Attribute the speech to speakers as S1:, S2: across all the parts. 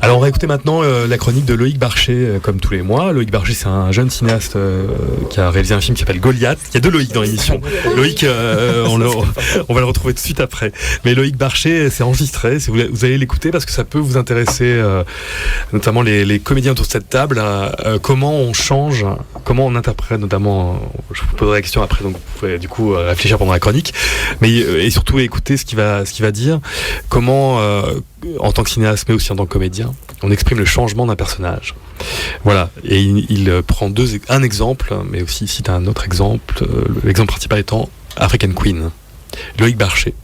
S1: Alors on va écouter maintenant la chronique de Loïc Barchet, comme tous les mois. Loïc Barchet, c'est un jeune cinéaste qui a réalisé un film qui s'appelle Goliath. Il y a deux Loïc dans l'émission. Loïc, on va le retrouver tout de suite après. Mais Loïc Barchet, c'est enregistré. Vous allez l'écouter parce que ça peut vous intéresser, notamment les comédiens autour de cette table, comment on change, comment on interprète, notamment. Je vous poserai la question après, donc vous pouvez du coup réfléchir pendant la chronique. Mais et surtout écouter ce qu'il va dire. Comment, en tant que cinéaste, mais aussi en tant que comédien, on exprime le changement d'un personnage. Voilà. Et il prend un exemple, mais aussi il cite un autre exemple. L'exemple principal étant African Queen. Loïc Barchet.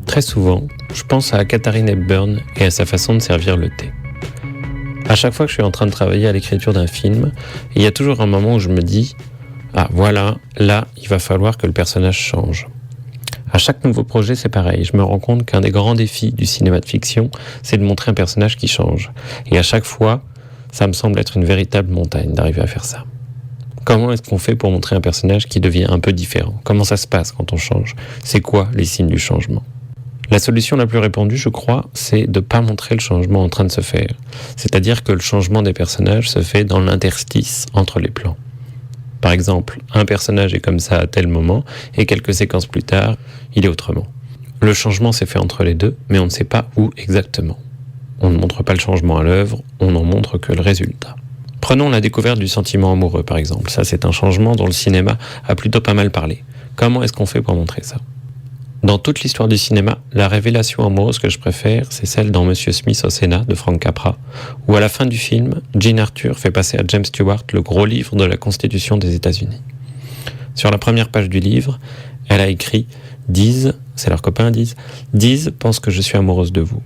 S2: Très souvent, je pense à Katharine Hepburn et à sa façon de servir le thé. À chaque fois que je suis en train de travailler à l'écriture d'un film, il y a toujours un moment où je me dis « Ah voilà, là, il va falloir que le personnage change ». À chaque nouveau projet, c'est pareil. Je me rends compte qu'un des grands défis du cinéma de fiction, c'est de montrer un personnage qui change. Et à chaque fois, ça me semble être une véritable montagne d'arriver à faire ça. Comment est-ce qu'on fait pour montrer un personnage qui devient un peu différent ? Comment ça se passe quand on change ? C'est quoi les signes du changement ? La solution la plus répandue, je crois, c'est de ne pas montrer le changement en train de se faire. C'est-à-dire que le changement des personnages se fait dans l'interstice entre les plans. Par exemple, un personnage est comme ça à tel moment, et quelques séquences plus tard, il est autrement. Le changement s'est fait entre les deux, mais on ne sait pas où exactement. On ne montre pas le changement à l'œuvre, on n'en montre que le résultat. Prenons la découverte du sentiment amoureux, par exemple. Ça, c'est un changement dont le cinéma a plutôt pas mal parlé. Comment est-ce qu'on fait pour montrer ça ? Dans toute l'histoire du cinéma, la révélation amoureuse que je préfère, c'est celle dans Monsieur Smith au Sénat de Frank Capra, où à la fin du film, Jean Arthur fait passer à James Stewart le gros livre de la Constitution des États-Unis. Sur la première page du livre, elle a écrit « Diz », c'est leur copain, Diz pense que je suis amoureuse de vous.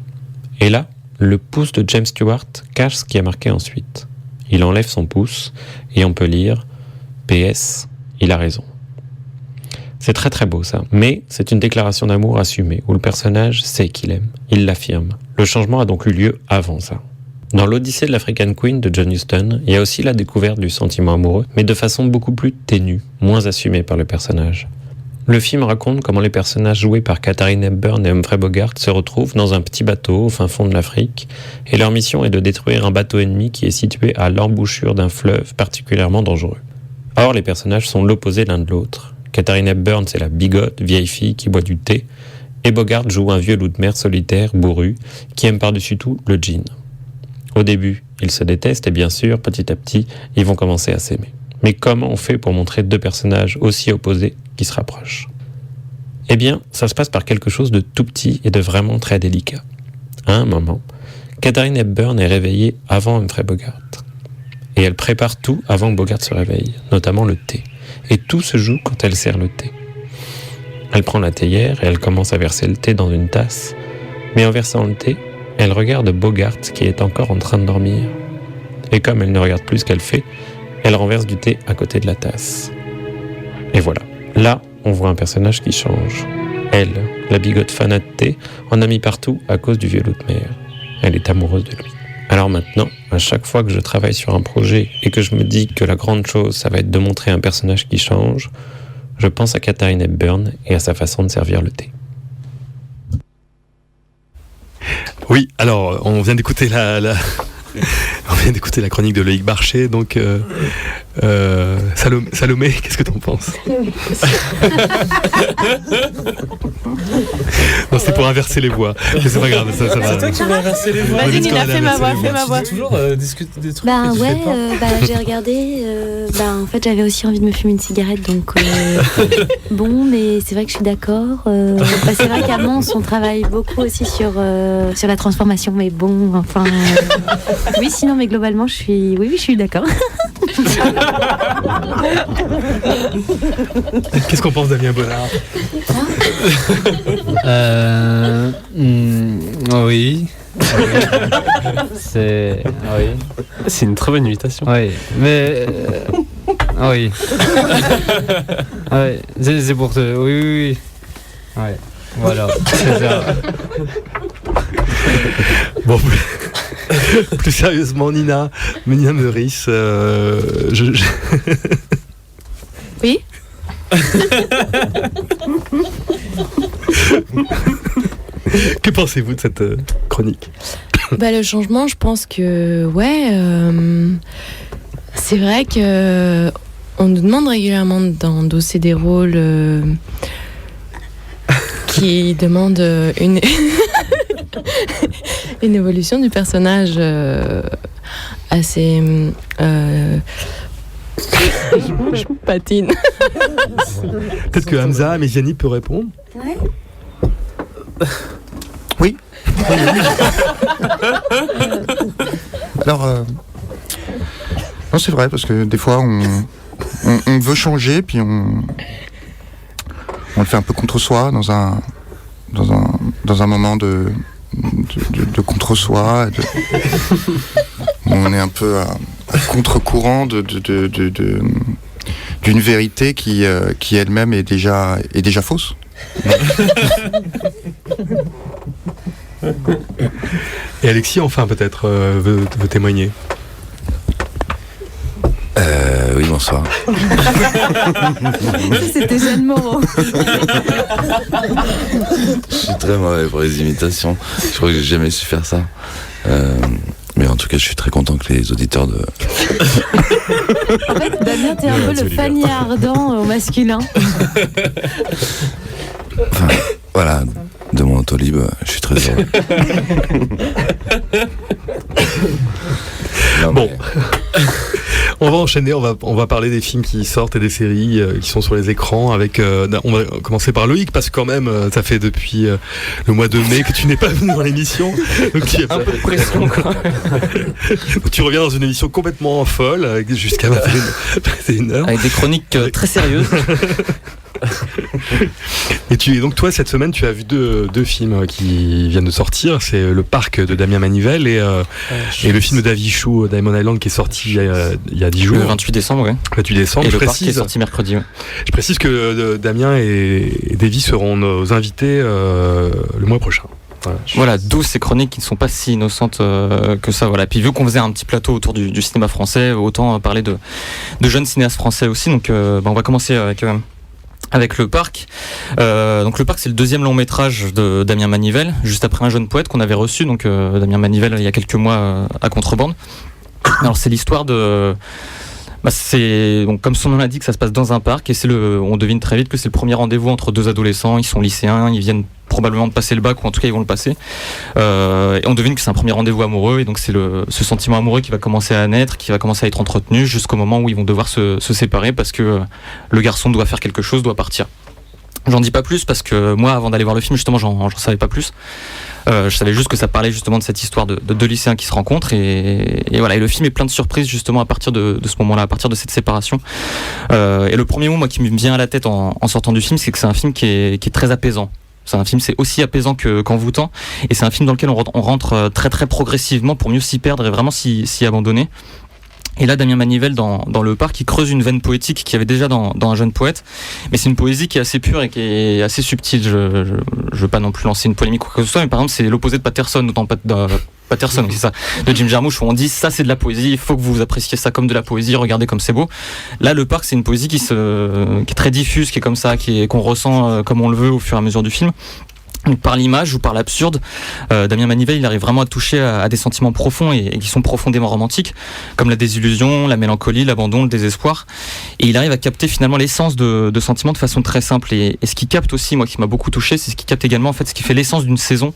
S2: Et là, le pouce de James Stewart cache ce qui est marqué ensuite. Il enlève son pouce et on peut lire « PS, il a raison ». C'est très très beau ça, mais c'est une déclaration d'amour assumée, où le personnage sait qu'il aime, il l'affirme. Le changement a donc eu lieu avant ça. Dans l'Odyssée de l'African Queen de John Huston, il y a aussi la découverte du sentiment amoureux, mais de façon beaucoup plus ténue, moins assumée par le personnage. Le film raconte comment les personnages joués par Katharine Hepburn et Humphrey Bogart se retrouvent dans un petit bateau au fin fond de l'Afrique, et leur mission est de détruire un bateau ennemi qui est situé à l'embouchure d'un fleuve particulièrement dangereux. Or, les personnages sont l'opposé l'un de l'autre. Katharine Hepburn, c'est la bigote, vieille fille qui boit du thé, et Bogart joue un vieux loup de mer solitaire, bourru, qui aime par-dessus tout le gin. Au début, ils se détestent et bien sûr, petit à petit, ils vont commencer à s'aimer. Mais comment on fait pour montrer deux personnages aussi opposés qui se rapprochent ? Eh bien, ça se passe par quelque chose de tout petit et de vraiment très délicat. À un moment, Katharine Hepburn est réveillée avant Humphrey Bogart. Et elle prépare tout avant que Bogart se réveille, notamment le thé. Et tout se joue quand elle sert le thé. Elle prend la théière et elle commence à verser le thé dans une tasse. Mais en versant le thé, elle regarde Bogart qui est encore en train de dormir. Et comme elle ne regarde plus ce qu'elle fait, elle renverse du thé à côté de la tasse. Et voilà. Là, on voit un personnage qui change. Elle, la bigote fanat de thé, en a mis partout à cause du vieux loup de mer. Elle est amoureuse de lui. Alors maintenant, à chaque fois que je travaille sur un projet et que je me dis que la grande chose, ça va être de montrer un personnage qui change, je pense à Katharine Hepburn et à sa façon de servir le thé.
S1: Oui, alors on vient d'écouter on vient d'écouter la chronique de Loïc Barchet, donc Salomé, qu'est-ce que t'en penses? Non, c'est pour inverser les voix, mais c'est pas grave, ça va.
S3: C'est toi qui vas inverser les voix.
S4: Vas-y, Nina, fais ma voix.
S3: Tu toujours discuter des trucs.
S4: Bah
S3: que tu
S4: ouais,
S3: fais pas.
S4: j'ai regardé. En fait, j'avais aussi envie de me fumer une cigarette, donc bon, mais c'est vrai que je suis d'accord. C'est vrai qu'Amand, on travaille beaucoup aussi sur la transformation, mais bon, enfin. Oui, sinon, mais globalement, je suis d'accord.
S1: Qu'est-ce qu'on pense d'Amien Bonnard?
S5: Oui. C'est une très bonne invitation. Oui, mais oui. Ouais, c'est pour te. Oui. Ouais. Voilà. C'est ça.
S1: Bon. Plus sérieusement, Nina Meurice,
S6: Oui.
S1: Que pensez-vous de cette chronique ?
S6: Le changement, je pense que c'est vrai que on nous demande régulièrement d'endosser des rôles qui demandent une une évolution du personnage assez je patine.
S1: Peut-être que Hamza Méziani peut répondre.
S4: Ouais.
S7: Oui. Alors, non, c'est vrai, parce que des fois, on veut changer, puis on le fait un peu contre soi, dans un moment de contre-soi. On est un peu à contre-courant d'une vérité qui elle-même est déjà fausse.
S1: Et Alexis, enfin, peut-être, veut témoigner.
S8: Oui, bonsoir.
S4: C'était Jeanne Moreau.
S8: Je suis très mauvais pour les imitations. Je crois que j'ai jamais su faire ça. Mais en tout cas, je suis très content que les auditeurs de...
S4: En fait, Damien, t'es un peu le Fanny Ardant au masculin.
S8: Enfin, voilà, de mon Autolib, je suis très heureux. Non,
S1: bon, on va enchaîner, on va parler des films qui sortent et des séries qui sont sur les écrans avec, on va commencer par Loïc parce que quand même ça fait depuis le mois de mai que tu n'es pas venu dans l'émission, donc
S5: un peu de pression quoi.
S1: Donc, tu reviens dans une émission complètement folle jusqu'à 21h
S5: avec des chroniques très sérieuses.
S1: Et donc toi cette semaine tu as vu deux films qui viennent de sortir, c'est Le Parc de Damien Manivelle et le film d'Avichou, Diamond Island, qui est sorti il y a 10 jours.
S5: Le 28 décembre, oui.
S1: 28 décembre.
S5: Et Le Parc qui est sorti mercredi. Ouais.
S1: Je précise que Damien et Davy seront nos invités le mois prochain.
S5: Voilà, d'où ces chroniques qui ne sont pas si innocentes que ça. Voilà. Puis vu qu'on faisait un petit plateau autour du cinéma français, autant parler de jeunes cinéastes français aussi. Donc on va commencer avec Le Parc. Donc Le Parc, c'est le deuxième long métrage de Damien Manivelle, juste après Un jeune poète qu'on avait reçu, donc Damien Manivelle il y a quelques mois à Contrebande. Alors c'est l'histoire de... donc comme son nom l'indique, ça se passe dans un parc et on devine très vite que c'est le premier rendez-vous entre deux adolescents. Ils sont lycéens, ils viennent probablement de passer le bac, ou en tout cas ils vont le passer. Et on devine que c'est un premier rendez-vous amoureux, et donc c'est ce sentiment amoureux qui va commencer à naître, qui va commencer à être entretenu jusqu'au moment où ils vont devoir se séparer parce que le garçon doit faire quelque chose, doit partir. J'en dis pas plus parce que moi, avant d'aller voir le film, justement, j'en savais pas plus. Je savais juste que ça parlait justement de cette histoire de deux lycéens qui se rencontrent et voilà. Et le film est plein de surprises justement à partir de ce moment-là, à partir de cette séparation. Et le premier mot, moi, qui me vient à la tête en sortant du film, c'est que c'est un film qui est très apaisant. C'est un film, c'est aussi apaisant qu'envoûtant, et c'est un film dans lequel on rentre très très progressivement pour mieux s'y perdre et vraiment s'y abandonner. Et là, Damien Manivelle, dans Le Parc, il creuse une veine poétique qu'il y avait déjà dans Un jeune poète, mais c'est une poésie qui est assez pure et qui est assez subtile. Je veux pas non plus lancer une polémique ou quoi que ce soit, mais par exemple, c'est l'opposé de Patterson, Patterson, c'est ça, de Jim Jarmusch, où on dit ça c'est de la poésie, il faut que vous appréciez ça comme de la poésie, regardez comme c'est beau. Là, Le Parc, c'est une poésie qui est très diffuse, qui est comme ça, qu'on ressent comme on le veut au fur et à mesure du film. Donc, par l'image ou par l'absurde, Damien Manivelle, il arrive vraiment à toucher à des sentiments profonds et qui sont profondément romantiques, comme la désillusion, la mélancolie, l'abandon, le désespoir. Et il arrive à capter finalement l'essence de sentiments de façon très simple. Et ce qui capte aussi, moi, qui m'a beaucoup touché, c'est ce qui capte également en fait ce qui fait l'essence d'une saison.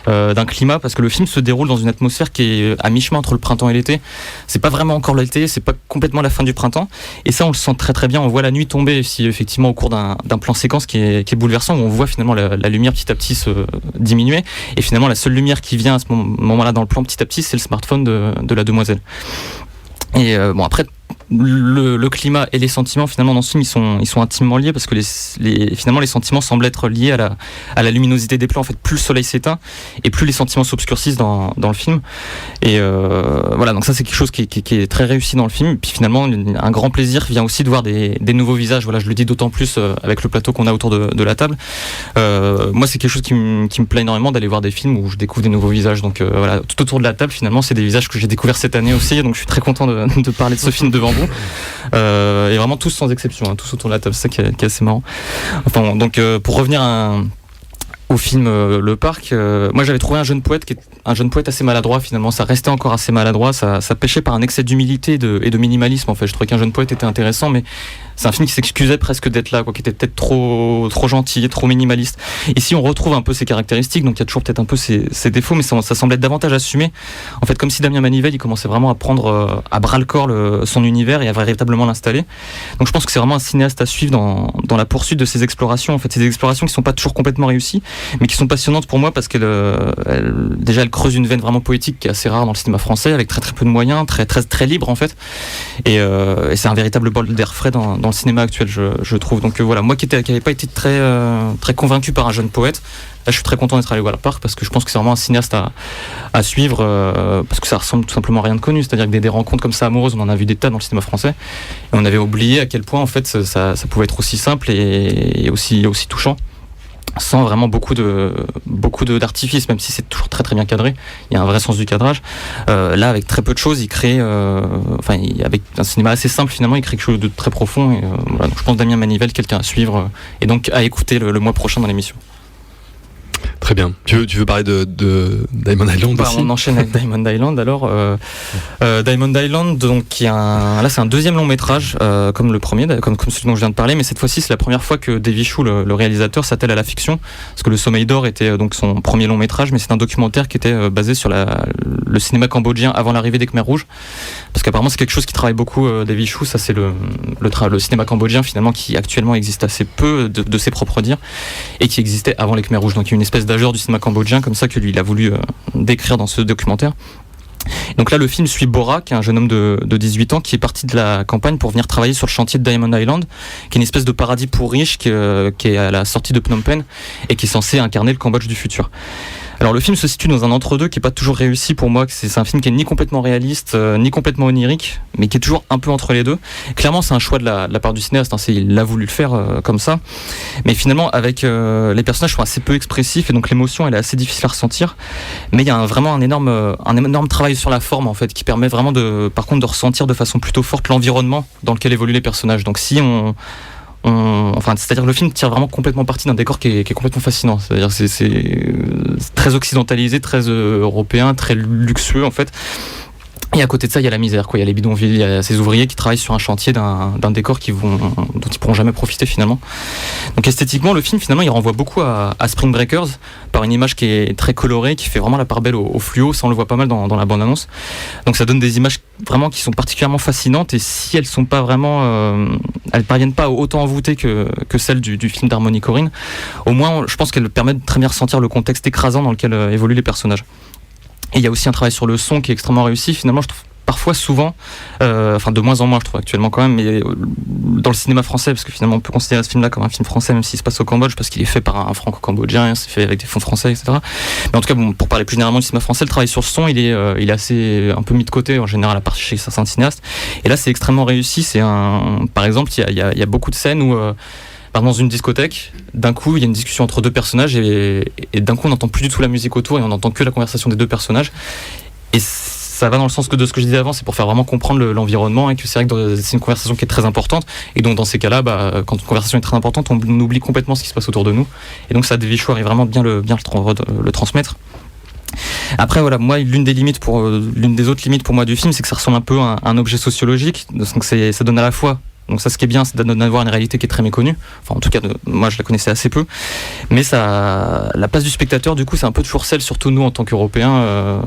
S5: D'un climat, parce que le film se déroule dans une atmosphère qui est à mi-chemin entre le printemps et l'été. C'est pas vraiment encore l'été, c'est pas complètement la fin du printemps, et ça on le sent très très bien. On voit la nuit tomber, si effectivement au cours d'un plan séquence qui est bouleversant, où on voit finalement la lumière petit à petit se diminuer, et finalement la seule lumière qui vient à ce moment-là dans le plan petit à petit, c'est le smartphone de la demoiselle. Et bon, après, le climat et les sentiments finalement dans ce film ils sont intimement liés parce que finalement les sentiments semblent être liés à la luminosité des plans. En fait, plus le soleil s'éteint et plus les sentiments s'obscurcissent dans le film. Et voilà, donc ça c'est quelque chose qui est très réussi dans le film. Et puis finalement un grand plaisir vient aussi de voir des nouveaux visages. Voilà, je le dis d'autant plus avec le plateau qu'on a autour de la table. Moi c'est quelque chose qui me plaît énormément d'aller voir des films où je découvre des nouveaux visages. Donc voilà, tout autour de la table finalement c'est des visages que j'ai découverts cette année aussi. Donc je suis très content de parler de ce film devant vous. Et vraiment tous sans exception, hein, tous autour de la table, c'est ça qui est assez marrant. Enfin, donc pour revenir au film Le Parc, moi j'avais trouvé un jeune poète assez maladroit finalement, ça restait encore assez maladroit, ça pêchait par un excès d'humilité et de minimalisme en fait. Je trouvais qu'un jeune poète était intéressant, mais c'est un film qui s'excusait presque d'être là, quoi, qui était peut-être trop gentil, trop minimaliste. Ici on retrouve un peu ses caractéristiques, donc il y a toujours peut-être un peu ses défauts, mais ça semble être davantage assumé. En fait, comme si Damien Manivelle il commençait vraiment à prendre à bras le corps son univers et à véritablement l'installer. Donc je pense que c'est vraiment un cinéaste à suivre dans la poursuite de ses explorations. En fait, c'est des explorations qui sont pas toujours complètement réussies, mais qui sont passionnantes pour moi parce déjà elle creuse une veine vraiment poétique qui est assez rare dans le cinéma français, avec très très peu de moyens, très libre en fait, et c'est un véritable bol d'air frais dans le cinéma actuel, je trouve. Donc voilà, moi qui n'avais pas été très convaincu par un jeune poète, là je suis très content d'être allé voir Le Parc parce que je pense que c'est vraiment un cinéaste à suivre, parce que ça ressemble tout simplement à rien de connu, c'est-à-dire que des rencontres comme ça amoureuses, on en a vu des tas dans le cinéma français et on avait oublié à quel point en fait ça pouvait être aussi simple et aussi touchant, sans vraiment beaucoup d'artifice, même si c'est toujours très très bien cadré. Il y a un vrai sens du cadrage. Là, avec très peu de choses, il crée, avec un cinéma assez simple finalement, il crée quelque chose de très profond. Et voilà, donc je pense Damien Manivelle, quelqu'un à suivre et donc à écouter le mois prochain dans l'émission.
S1: Très bien. Tu veux parler de Diamond Island aussi ?
S5: On enchaîne avec Diamond Island. Alors, Diamond Island, donc là c'est un deuxième long métrage, comme le premier, comme celui dont je viens de parler, mais cette fois-ci c'est la première fois que Davy Chou, le réalisateur, s'attelle à la fiction, parce que Le Sommeil d'Or était donc son premier long métrage, mais c'est un documentaire qui était basé sur le cinéma cambodgien avant l'arrivée des Khmers rouges, parce qu'apparemment c'est quelque chose qui travaille beaucoup Davy Chou. Ça c'est le cinéma cambodgien finalement qui actuellement existe assez peu de ses propres dires et qui existait avant les Khmers rouges. Donc il y a une espèce d'âgeur du cinéma cambodgien comme ça que lui il a voulu décrire dans ce documentaire. Donc là le film suit Bora, qui est un jeune homme de 18 ans qui est parti de la campagne pour venir travailler sur le chantier de Diamond Island, qui est une espèce de paradis pour riches qui est à la sortie de Phnom Penh et qui est censé incarner le Cambodge du futur. Alors le film se situe dans un entre-deux qui est pas toujours réussi pour moi. C'est un film qui est ni complètement réaliste, ni complètement onirique, mais qui est toujours un peu entre les deux. Clairement c'est un choix de la part du cinéaste, hein, il a voulu le faire comme ça. Mais finalement avec les personnages sont assez peu expressifs et donc l'émotion elle est assez difficile à ressentir. Mais il y a vraiment un énorme travail sur la forme en fait qui permet vraiment par contre de ressentir de façon plutôt forte l'environnement dans lequel évoluent les personnages. Donc si c'est-à-dire que le film tire vraiment complètement parti d'un décor qui est complètement fascinant. C'est-à-dire c'est très occidentalisé, très européen, très luxueux en fait. Et à côté de ça, il y a la misère, quoi. Il y a les bidonvilles, il y a ces ouvriers qui travaillent sur un chantier d'un décor dont ils pourront jamais profiter finalement. Donc esthétiquement, le film finalement, il renvoie beaucoup à Spring Breakers par une image qui est très colorée, qui fait vraiment la part belle au fluo. Ça, on le voit pas mal dans la bande-annonce. Donc ça donne des images vraiment qui sont particulièrement fascinantes. Et si elles sont pas vraiment, elles parviennent pas autant envoûtées que celles du film d'Harmony Korine, au moins, je pense qu'elles permettent de très bien ressentir le contexte écrasant dans lequel évoluent les personnages. Et il y a aussi un travail sur le son qui est extrêmement réussi. Finalement, je trouve parfois, souvent, de moins en moins, je trouve actuellement quand même, mais dans le cinéma français, parce que finalement, on peut considérer ce film-là comme un film français, même s'il se passe au Cambodge, parce qu'il est fait par un franco-cambodgien, c'est fait avec des fonds français, etc. Mais en tout cas, pour parler plus généralement du cinéma français, le travail sur le son, il est assez un peu mis de côté en général, à part chez certains cinéastes. Et là, c'est extrêmement réussi. Par exemple, il y a beaucoup de scènes où dans une discothèque, d'un coup, il y a une discussion entre deux personnages et d'un coup, on n'entend plus du tout la musique autour et on n'entend que la conversation des deux personnages. Et ça va dans le sens de ce que je disais avant, c'est pour faire vraiment comprendre l'environnement et que c'est vrai que c'est une conversation qui est très importante. Et donc, dans ces cas-là, quand une conversation est très importante, on oublie complètement ce qui se passe autour de nous. Et donc, ça, Davy Chou arrive vraiment bien le transmettre. Après voilà, moi l'une des autres limites pour moi du film, c'est que ça ressemble un peu à un objet sociologique. Donc ça donne à la fois, donc ça ce qui est bien, c'est d'avoir une réalité qui est très méconnue. Enfin en tout cas moi je la connaissais assez peu, mais la place du spectateur du coup c'est un peu toujours celle, surtout nous en tant qu'Européens,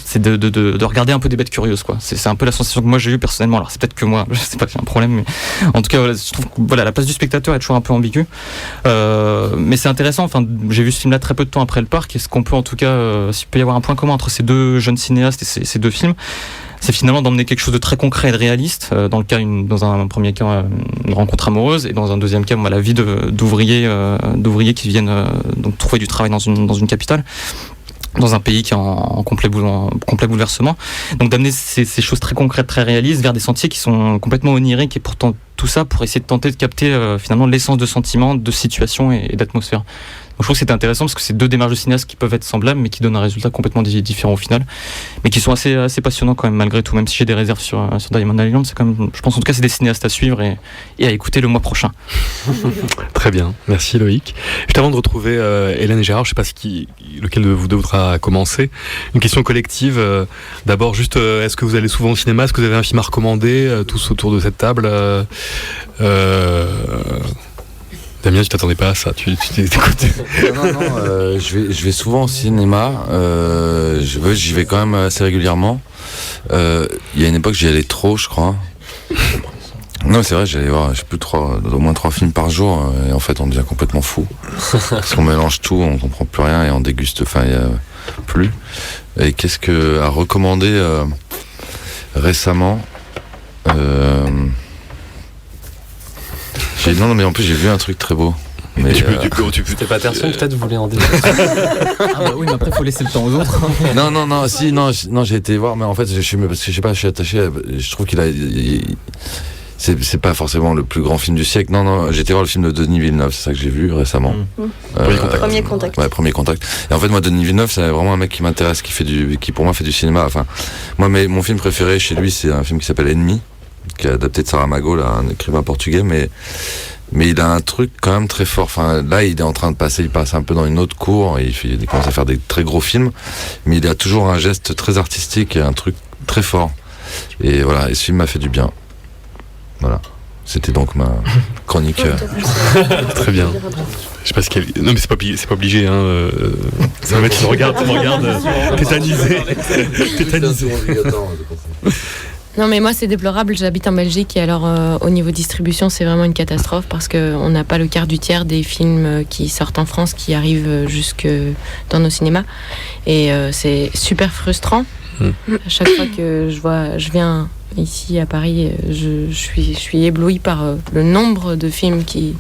S5: c'est de regarder un peu des bêtes curieuses quoi. C'est un peu la sensation que moi j'ai eue personnellement. Alors c'est peut-être que moi, je sais pas si c'est un problème, mais en tout cas voilà, je trouve que la place du spectateur est toujours un peu ambiguë. Mais c'est intéressant. Enfin j'ai vu ce film là très peu de temps après Le Parc. Est-ce qu'on peut en tout cas s'il peut y avoir un point commun entre ces deux jeunes cinéastes et ces deux films, c'est finalement d'emmener quelque chose de très concret et de réaliste. Dans un premier cas, une rencontre amoureuse, et dans un deuxième cas, la vie d'ouvriers qui viennent donc trouver du travail dans une capitale, dans un pays qui est en complet bouleversement. Donc d'amener ces choses très concrètes, très réalistes, vers des sentiers qui sont complètement oniriques, et pourtant tout ça pour essayer de tenter de capter finalement l'essence de sentiments, de situations et d'atmosphère. Donc je trouve que c'était intéressant parce que c'est deux démarches de cinéastes qui peuvent être semblables mais qui donnent un résultat complètement différent au final, mais qui sont assez passionnants quand même malgré tout, même si j'ai des réserves sur Diamond Island. C'est quand même, je pense en tout cas c'est des cinéastes à suivre et à écouter le mois prochain.
S1: Très bien, merci Loïc. Juste avant de retrouver Hélène et Gérard, je ne sais pas lequel de vous deux voudra commencer. Une question collective. D'abord juste, est-ce que vous allez souvent au cinéma? Est-ce que vous avez un film à recommander, tous autour de cette table? Damien, tu t'attendais pas à ça, tu t'écoutes.
S8: Non, je vais souvent au cinéma, j'y vais quand même assez régulièrement. Il y a une époque, j'y allais trop, je crois. Non, c'est vrai, j'allais voir, au moins 3 films par jour, et en fait, on devient complètement fou. Parce qu'on mélange tout, on comprend plus rien, et on déguste, il y a plus. Et qu'est-ce que à recommander récemment? Non, mais en plus j'ai vu un truc très beau. Mais
S3: C'était Patterson, peut-être vous voulez en dire?
S5: Oui, mais après il faut laisser le temps aux autres.
S8: Non, j'ai été voir, mais en fait parce que je sais pas, je suis attaché. Je trouve c'est pas forcément le plus grand film du siècle. Non, j'ai été voir le film de Denis Villeneuve, c'est ça que j'ai vu récemment.
S9: Premier contact.
S8: Ouais, Premier contact. Et en fait, moi, Denis Villeneuve, c'est vraiment un mec qui m'intéresse, qui pour moi fait du cinéma. Enfin, mon film préféré chez lui, c'est un film qui s'appelle Ennemi, qui est adapté de Saramago, là, un écrivain portugais, mais il a un truc quand même très fort. Enfin, là, il est en train il passe un peu dans une autre cour, et il commence à faire des très gros films, mais il a toujours un geste très artistique et un truc très fort. Et voilà, et ce film m'a fait du bien. Voilà. C'était donc ma chronique.
S1: Très bien. Je sais pas non, mais c'est pas obligé, hein. C'est un mec qui me regarde, tétanisé.
S6: Non, mais moi c'est déplorable, j'habite en Belgique et alors au niveau distribution c'est vraiment une catastrophe parce qu'on n'a pas le quart du tiers des films qui sortent en France qui arrivent jusque dans nos cinémas et c'est super frustrant. À chaque fois que je viens ici à Paris, je suis éblouie par le nombre de films qui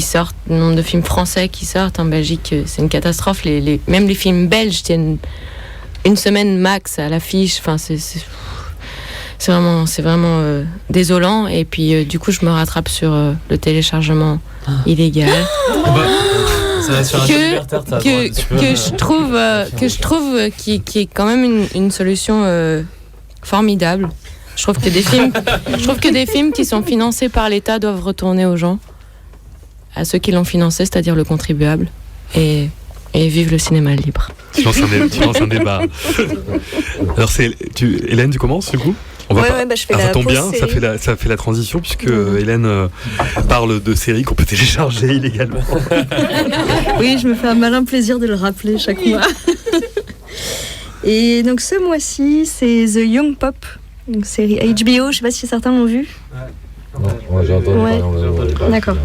S6: sortent, le nombre de films français qui sortent. En Belgique c'est une catastrophe, même les films belges tiennent une semaine max à l'affiche, enfin c'est vraiment désolant. Et puis du coup je me rattrape sur le téléchargement illégal que je trouve qui est quand même une solution formidable. Je trouve que des films qui sont financés par l'État doivent retourner aux gens, à ceux qui l'ont financé, c'est-à-dire le contribuable, et vive le cinéma libre.
S1: Tu lances un débat. Alors Hélène, tu commences du coup?
S9: Je fais
S1: ça tombe bien, ça fait la transition puisque Hélène parle de séries qu'on peut télécharger illégalement.
S9: Oui, je me fais un malin plaisir de le rappeler chaque mois. Et donc ce mois-ci, c'est The Young Pop, une série HBO, je sais pas si certains l'ont vu.
S8: Ouais, j'ai entendu parler.
S9: D'accord.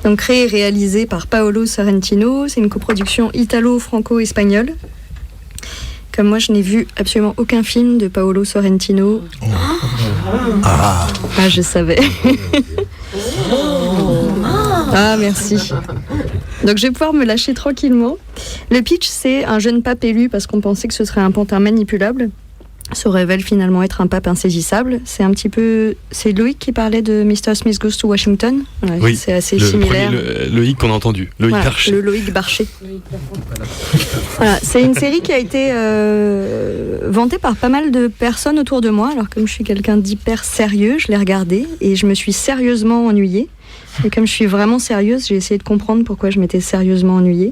S9: Donc créé et réalisé par Paolo Sorrentino, c'est une coproduction italo-franco-espagnole. Comme moi, je n'ai vu absolument aucun film de Paolo Sorrentino. Ah, je savais. Ah, merci. Donc, je vais pouvoir me lâcher tranquillement. Le pitch, c'est un jeune pape élu parce qu'on pensait que ce serait un pantin manipulable. Se révèle finalement être un pape insaisissable. C'est Loïc qui parlait de Mr. Smith Goes to Washington. Ouais, oui, c'est assez similaire.
S1: Loïc qu'on a entendu, Loïc Barchet.
S9: Le Loïc Barchet. Voilà, c'est une série qui a été vantée par pas mal de personnes autour de moi. Alors comme je suis quelqu'un d'hyper sérieux, je l'ai regardée et je me suis sérieusement ennuyée. Et comme je suis vraiment sérieuse, j'ai essayé de comprendre pourquoi je m'étais sérieusement ennuyée.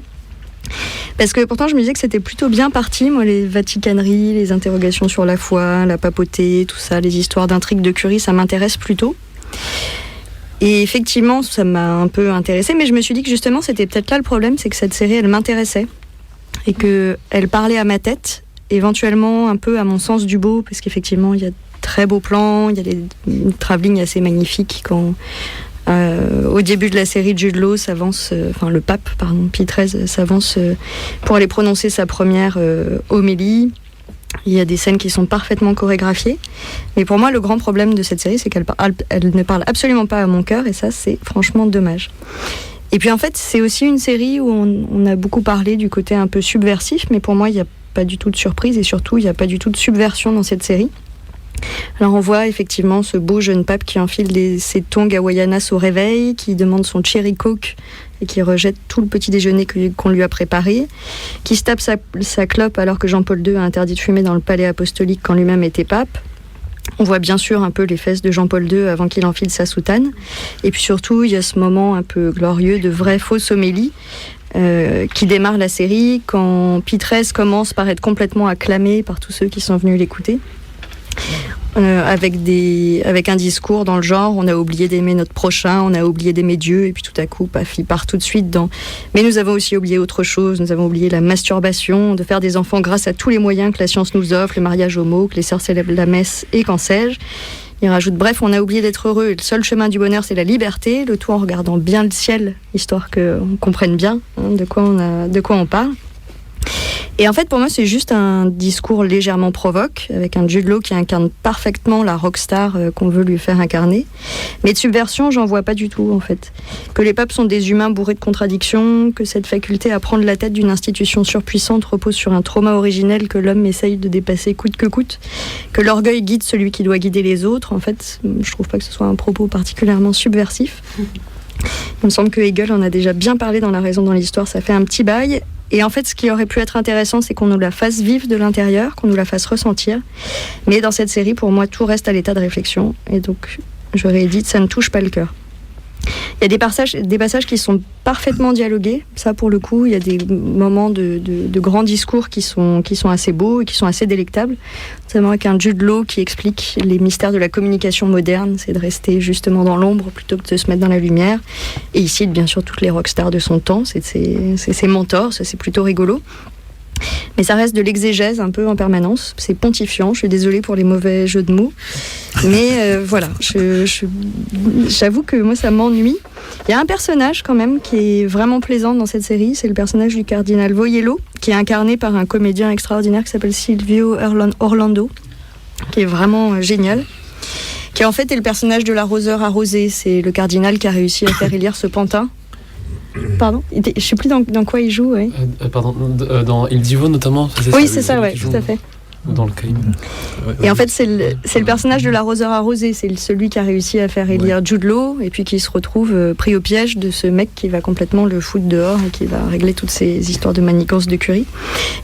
S9: Parce que pourtant je me disais que c'était plutôt bien parti, moi, les vaticaneries, les interrogations sur la foi, la papauté, tout ça, les histoires d'intrigues de curie, ça m'intéresse plutôt. Et effectivement, ça m'a un peu intéressée, mais je me suis dit que justement c'était peut-être là le problème, c'est que cette série, elle m'intéressait et qu'elle parlait à ma tête, éventuellement un peu à mon sens du beau, parce qu'effectivement il y a de très beaux plans, il y a des travelling assez magnifiques quand... au début de la série, Jude Law s'avance, le pape, Pie XIII s'avance pour aller prononcer sa première homélie. Il y a des scènes qui sont parfaitement chorégraphiées. Mais pour moi, le grand problème de cette série, c'est qu'elle ne parle absolument pas à mon cœur. Et ça, c'est franchement dommage. Et puis en fait, c'est aussi une série où on a beaucoup parlé du côté un peu subversif. Mais pour moi, il n'y a pas du tout de surprise. Et surtout, il n'y a pas du tout de subversion dans cette série. Alors on voit effectivement ce beau jeune pape qui enfile ses tongs hawaïanas au réveil, qui demande son cherry coke et qui rejette tout le petit déjeuner qu'on lui a préparé, qui se tape sa clope alors que Jean-Paul II a interdit de fumer dans le palais apostolique quand lui-même était pape. On voit bien sûr un peu les fesses de Jean-Paul II avant qu'il enfile sa soutane. Et puis surtout, il y a ce moment un peu glorieux de vraie fausse homélie qui démarre la série quand Pie XIII commence par être complètement acclamé par tous ceux qui sont venus l'écouter. Avec un discours dans le genre on a oublié d'aimer notre prochain, on a oublié d'aimer Dieu, et puis tout à coup paf, il part tout de suite dans mais nous avons aussi oublié autre chose, nous avons oublié la masturbation, de faire des enfants grâce à tous les moyens que la science nous offre, le mariage homo, que les sœurs célèbrent la messe et qu'en sais-je. Il rajoute bref, on a oublié d'être heureux et le seul chemin du bonheur c'est la liberté, le tout en regardant bien le ciel, histoire qu'on comprenne bien de quoi on parle. Et en fait, pour moi, c'est juste un discours légèrement provoque, avec un Jude Law qui incarne parfaitement la rockstar qu'on veut lui faire incarner. Mais de subversion, j'en vois pas du tout, en fait. Que les papes sont des humains bourrés de contradictions, que cette faculté à prendre la tête d'une institution surpuissante repose sur un trauma originel que l'homme essaye de dépasser coûte que coûte, que l'orgueil guide celui qui doit guider les autres. En fait, je trouve pas que ce soit un propos particulièrement subversif. Il me semble que Hegel en a déjà bien parlé dans La raison dans l'histoire, ça fait un petit bail. Et en fait, ce qui aurait pu être intéressant, c'est qu'on nous la fasse vivre de l'intérieur, qu'on nous la fasse ressentir. Mais dans cette série, pour moi, tout reste à l'état de réflexion. Et donc, je réédite, ça ne touche pas le cœur. Il y a des passages qui sont parfaitement dialogués. Ça, pour le coup, il y a des moments de grands discours qui sont assez beaux et qui sont assez délectables. Notamment avec un Jude Law qui explique les mystères de la communication moderne. C'est de rester justement dans l'ombre plutôt que de se mettre dans la lumière. Et il cite bien sûr toutes les rockstars de son temps. C'est ses mentors, ça c'est plutôt rigolo. Mais ça reste de l'exégèse un peu en permanence. C'est pontifiant, je suis désolée pour les mauvais jeux de mots. Mais voilà, j'avoue que moi ça m'ennuie. Il y a un personnage quand même qui est vraiment plaisant dans cette série, c'est le personnage du cardinal Voiello, qui est incarné par un comédien extraordinaire qui s'appelle Silvio Orlando, qui est vraiment génial. Qui en fait est le personnage de l'arroseur arrosé, c'est le cardinal qui a réussi à faire élire ce pantin. Pardon, je ne sais plus dans quoi il joue. Ouais.
S3: Dans Il Divo notamment.
S9: Oui, c'est ça, ouais, tout à fait.
S3: Dans le crime.
S9: Et en fait, c'est le personnage de l'arroseur arrosé, c'est celui qui a réussi à faire élire Jude Law, et puis qui se retrouve pris au piège de ce mec qui va complètement le foutre dehors et qui va régler toutes ces histoires de manigance de curie.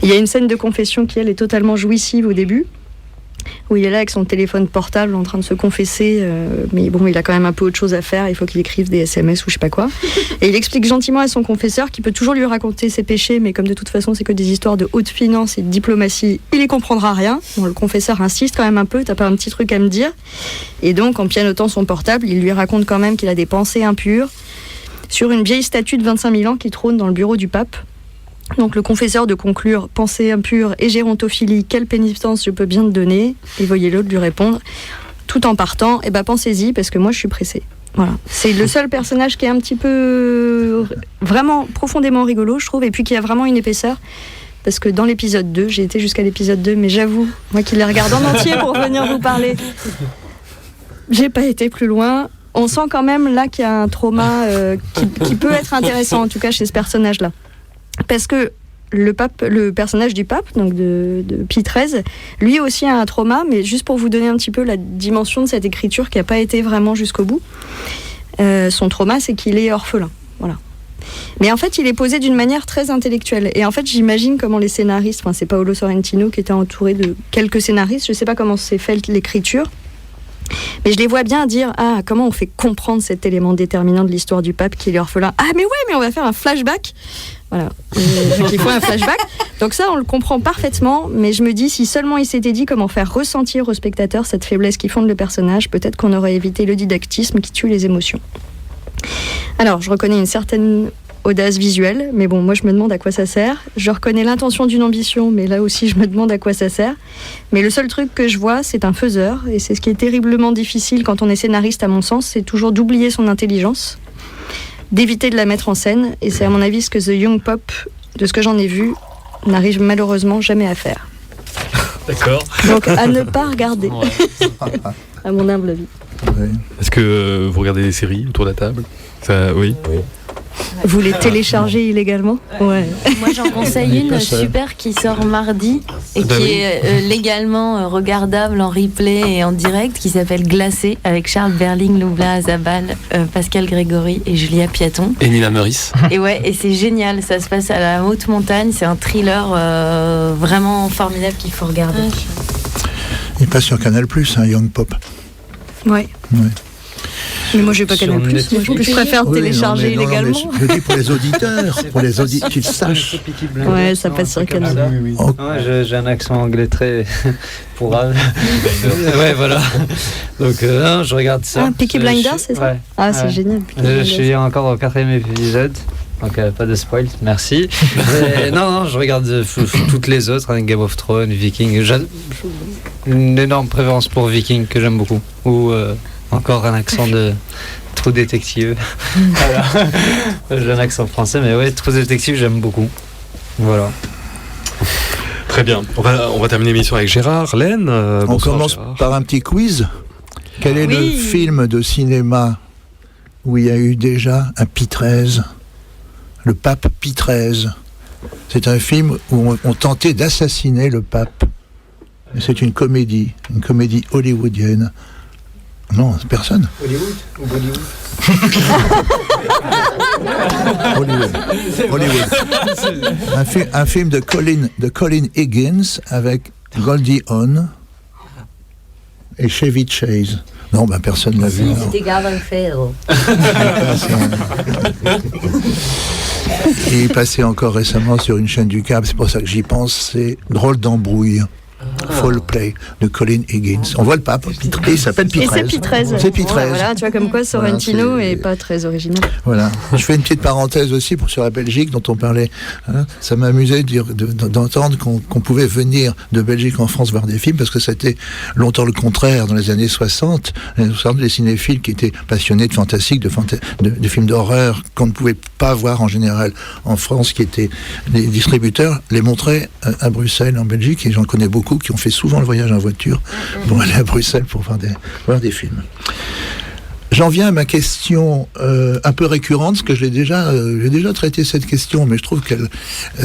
S9: Il y a une scène de confession qui, elle, est totalement jouissive au début, où il est là avec son téléphone portable en train de se confesser, mais bon, il a quand même un peu autre chose à faire, il faut qu'il écrive des SMS ou je sais pas quoi. Et il explique gentiment à son confesseur qu'il peut toujours lui raconter ses péchés, mais comme de toute façon c'est que des histoires de haute finance et de diplomatie, il y comprendra rien. Bon, le confesseur insiste quand même un peu, t'as pas un petit truc à me dire? Et donc, en pianotant son portable, il lui raconte quand même qu'il a des pensées impures sur une vieille statue de 25 000 ans qui trône dans le bureau du pape. Donc le confesseur de conclure « Pensée impure et gérontophilie, quelle pénitence je peux bien te donner ?» Et voyez l'autre lui répondre, tout en partant « Eh ben pensez-y, parce que moi je suis pressé. » Voilà. C'est le seul personnage qui est un petit peu vraiment profondément rigolo, je trouve, et puis qui a vraiment une épaisseur. Parce que dans l'épisode 2, j'ai été jusqu'à l'épisode 2, mais j'avoue, moi qui les regarde en entier pour venir vous parler, j'ai pas été plus loin. On sent quand même là qu'il y a un trauma qui peut être intéressant, en tout cas chez ce personnage-là. Parce que le personnage du pape, donc de Pie XIII, lui aussi a un trauma, mais juste pour vous donner un petit peu la dimension de cette écriture qui n'a pas été vraiment jusqu'au bout, son trauma, c'est qu'il est orphelin. Voilà. Mais en fait, il est posé d'une manière très intellectuelle. Et en fait, j'imagine comment les scénaristes, enfin c'est Paolo Sorrentino qui était entouré de quelques scénaristes, je ne sais pas comment s'est fait l'écriture, mais je les vois bien dire comment on fait comprendre cet élément déterminant de l'histoire du pape qui est orphelin. Ah mais ouais, mais on va faire un flashback. Voilà, donc il faut un flashback. Donc ça, on le comprend parfaitement, mais je me dis, si seulement il s'était dit comment faire ressentir aux spectateurs cette faiblesse qui fonde le personnage, peut-être qu'on aurait évité le didactisme qui tue les émotions. Alors, je reconnais une certaine audace visuelle, mais bon, moi je me demande à quoi ça sert. Je reconnais l'intention d'une ambition, mais là aussi je me demande à quoi ça sert. Mais le seul truc que je vois, c'est un faiseur, et c'est ce qui est terriblement difficile quand on est scénariste, à mon sens, c'est toujours d'oublier son intelligence, d'éviter de la mettre en scène, et c'est à mon avis ce que The Young Pop, de ce que j'en ai vu, n'arrive malheureusement jamais à faire.
S1: D'accord.
S9: Donc à ne pas regarder,
S3: Ouais.
S9: à mon humble avis.
S7: Ouais.
S1: Est-ce que vous regardez des séries autour de la table? Ça, oui.
S9: Vous les téléchargez illégalement? Ouais.
S4: Moi, j'en conseille une super qui sort mardi et
S1: Bah
S4: qui
S1: oui.
S4: est légalement regardable en replay et en direct, qui s'appelle Glacé, avec Charles Berling, Loubla Azabal, Pascal Grégory et Julia Piaton.
S3: Et Nina Meurice.
S4: Et ouais, et c'est génial. Ça se passe à la haute montagne. C'est un thriller vraiment formidable qu'il faut regarder.
S10: Il passe sur Canal+, Young Pop.
S9: Ouais.
S10: Ouais.
S9: Mais moi, j'ai pas
S3: Sur
S9: Canal+.
S3: Netflix.
S9: Moi, je préfère
S10: Oui,
S9: télécharger
S10: non, mais
S9: illégalement.
S10: je dis pour les auditeurs, pour les auditeurs, qu'ils sachent.
S9: Ouais, ça passe sur Canal+.
S10: Oh,
S11: J'ai un accent anglais très pour ouais, voilà. Donc non, je regarde ça.
S9: Ah, Peaky Blinders, c'est ça?
S11: Ouais.
S9: Ah, c'est
S11: Ouais.
S9: génial. Peaky
S11: Je
S9: Blinders.
S11: suis encore au 4e épisode. Donc pas de spoil, merci. Mais, non, je regarde toutes les autres, hein, Game of Thrones, Viking. J'ai une énorme préférence pour Viking que j'aime beaucoup. Ou encore un accent de True Detective. Voilà. J'ai un accent français, mais ouais, True Detective j'aime beaucoup. Voilà.
S1: Très bien. On va terminer l'émission avec Gérard. Laine,
S10: on
S1: bonsoir,
S10: commence
S1: Gérard.
S10: par un petit quiz. Quel est le
S9: Oui.
S10: film de cinéma où il y a eu déjà un Pie XIII, le pape Pie XIII? C'est un film où on tentait d'assassiner le pape. Et c'est une comédie hollywoodienne. Non, c'est personne.
S11: Hollywood ou Bollywood?
S10: Hollywood. Un film de Colin Higgins avec Goldie Hawn et Chevy Chase. Non, ben personne l'a vu. non. Il est passé encore récemment sur une chaîne du câble, c'est pour ça que j'y pense, c'est Drôle d'embrouille. Fall Play de Colin Higgins. On voit le pape, il s'appelle Pie
S9: Et c'est
S10: XIII.
S9: Pie XIII.
S10: C'est Pie XIII.
S9: Voilà, tu vois, comme quoi Sorrentino
S10: Voilà, c'est-
S9: est pas très original.
S10: Voilà. Je fais une petite parenthèse aussi sur la Belgique dont on parlait. Hein. Ça m'amusait d'entendre qu'on pouvait venir de Belgique en France voir des films parce que c'était longtemps le contraire dans les années 60. Les cinéphiles qui étaient passionnés de fantastique, de films d'horreur qu'on ne pouvait pas voir en général en France, qui étaient les distributeurs, les montraient à Bruxelles, en Belgique, et j'en connais beaucoup qui ont fait souvent le voyage en voiture pour aller à Bruxelles pour voir des films. J'en viens à ma question un peu récurrente, parce que j'ai déjà traité cette question, mais je trouve que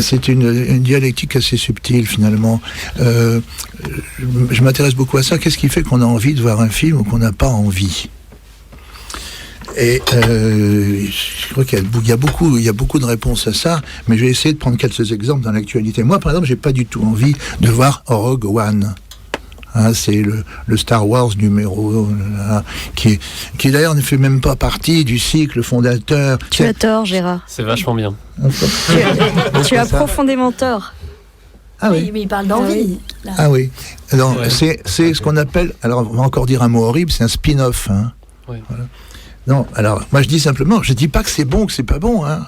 S10: c'est une dialectique assez subtile finalement. Je m'intéresse beaucoup à ça. Qu'est-ce qui fait qu'on a envie de voir un film ou qu'on n'a pas envie ? Et je crois qu'il y a beaucoup de réponses à ça, mais je vais essayer de prendre quelques exemples dans l'actualité. Moi, par exemple, j'ai pas du tout envie de voir Rogue One. Hein, c'est le Star Wars numéro qui d'ailleurs ne fait même pas partie du cycle fondateur.
S9: Tu as tort, Gérard.
S3: C'est vachement bien.
S9: Tu as profondément tort.
S10: Ah oui.
S4: Mais il parle d'envie.
S10: Ah oui. Alors,
S3: Ouais.
S10: c'est ce qu'on appelle, alors on va encore dire un mot horrible, c'est un spin-off. Hein.
S3: Ouais.
S10: Voilà. Non, alors moi je dis simplement, je dis pas que c'est bon ou que c'est pas bon. Hein.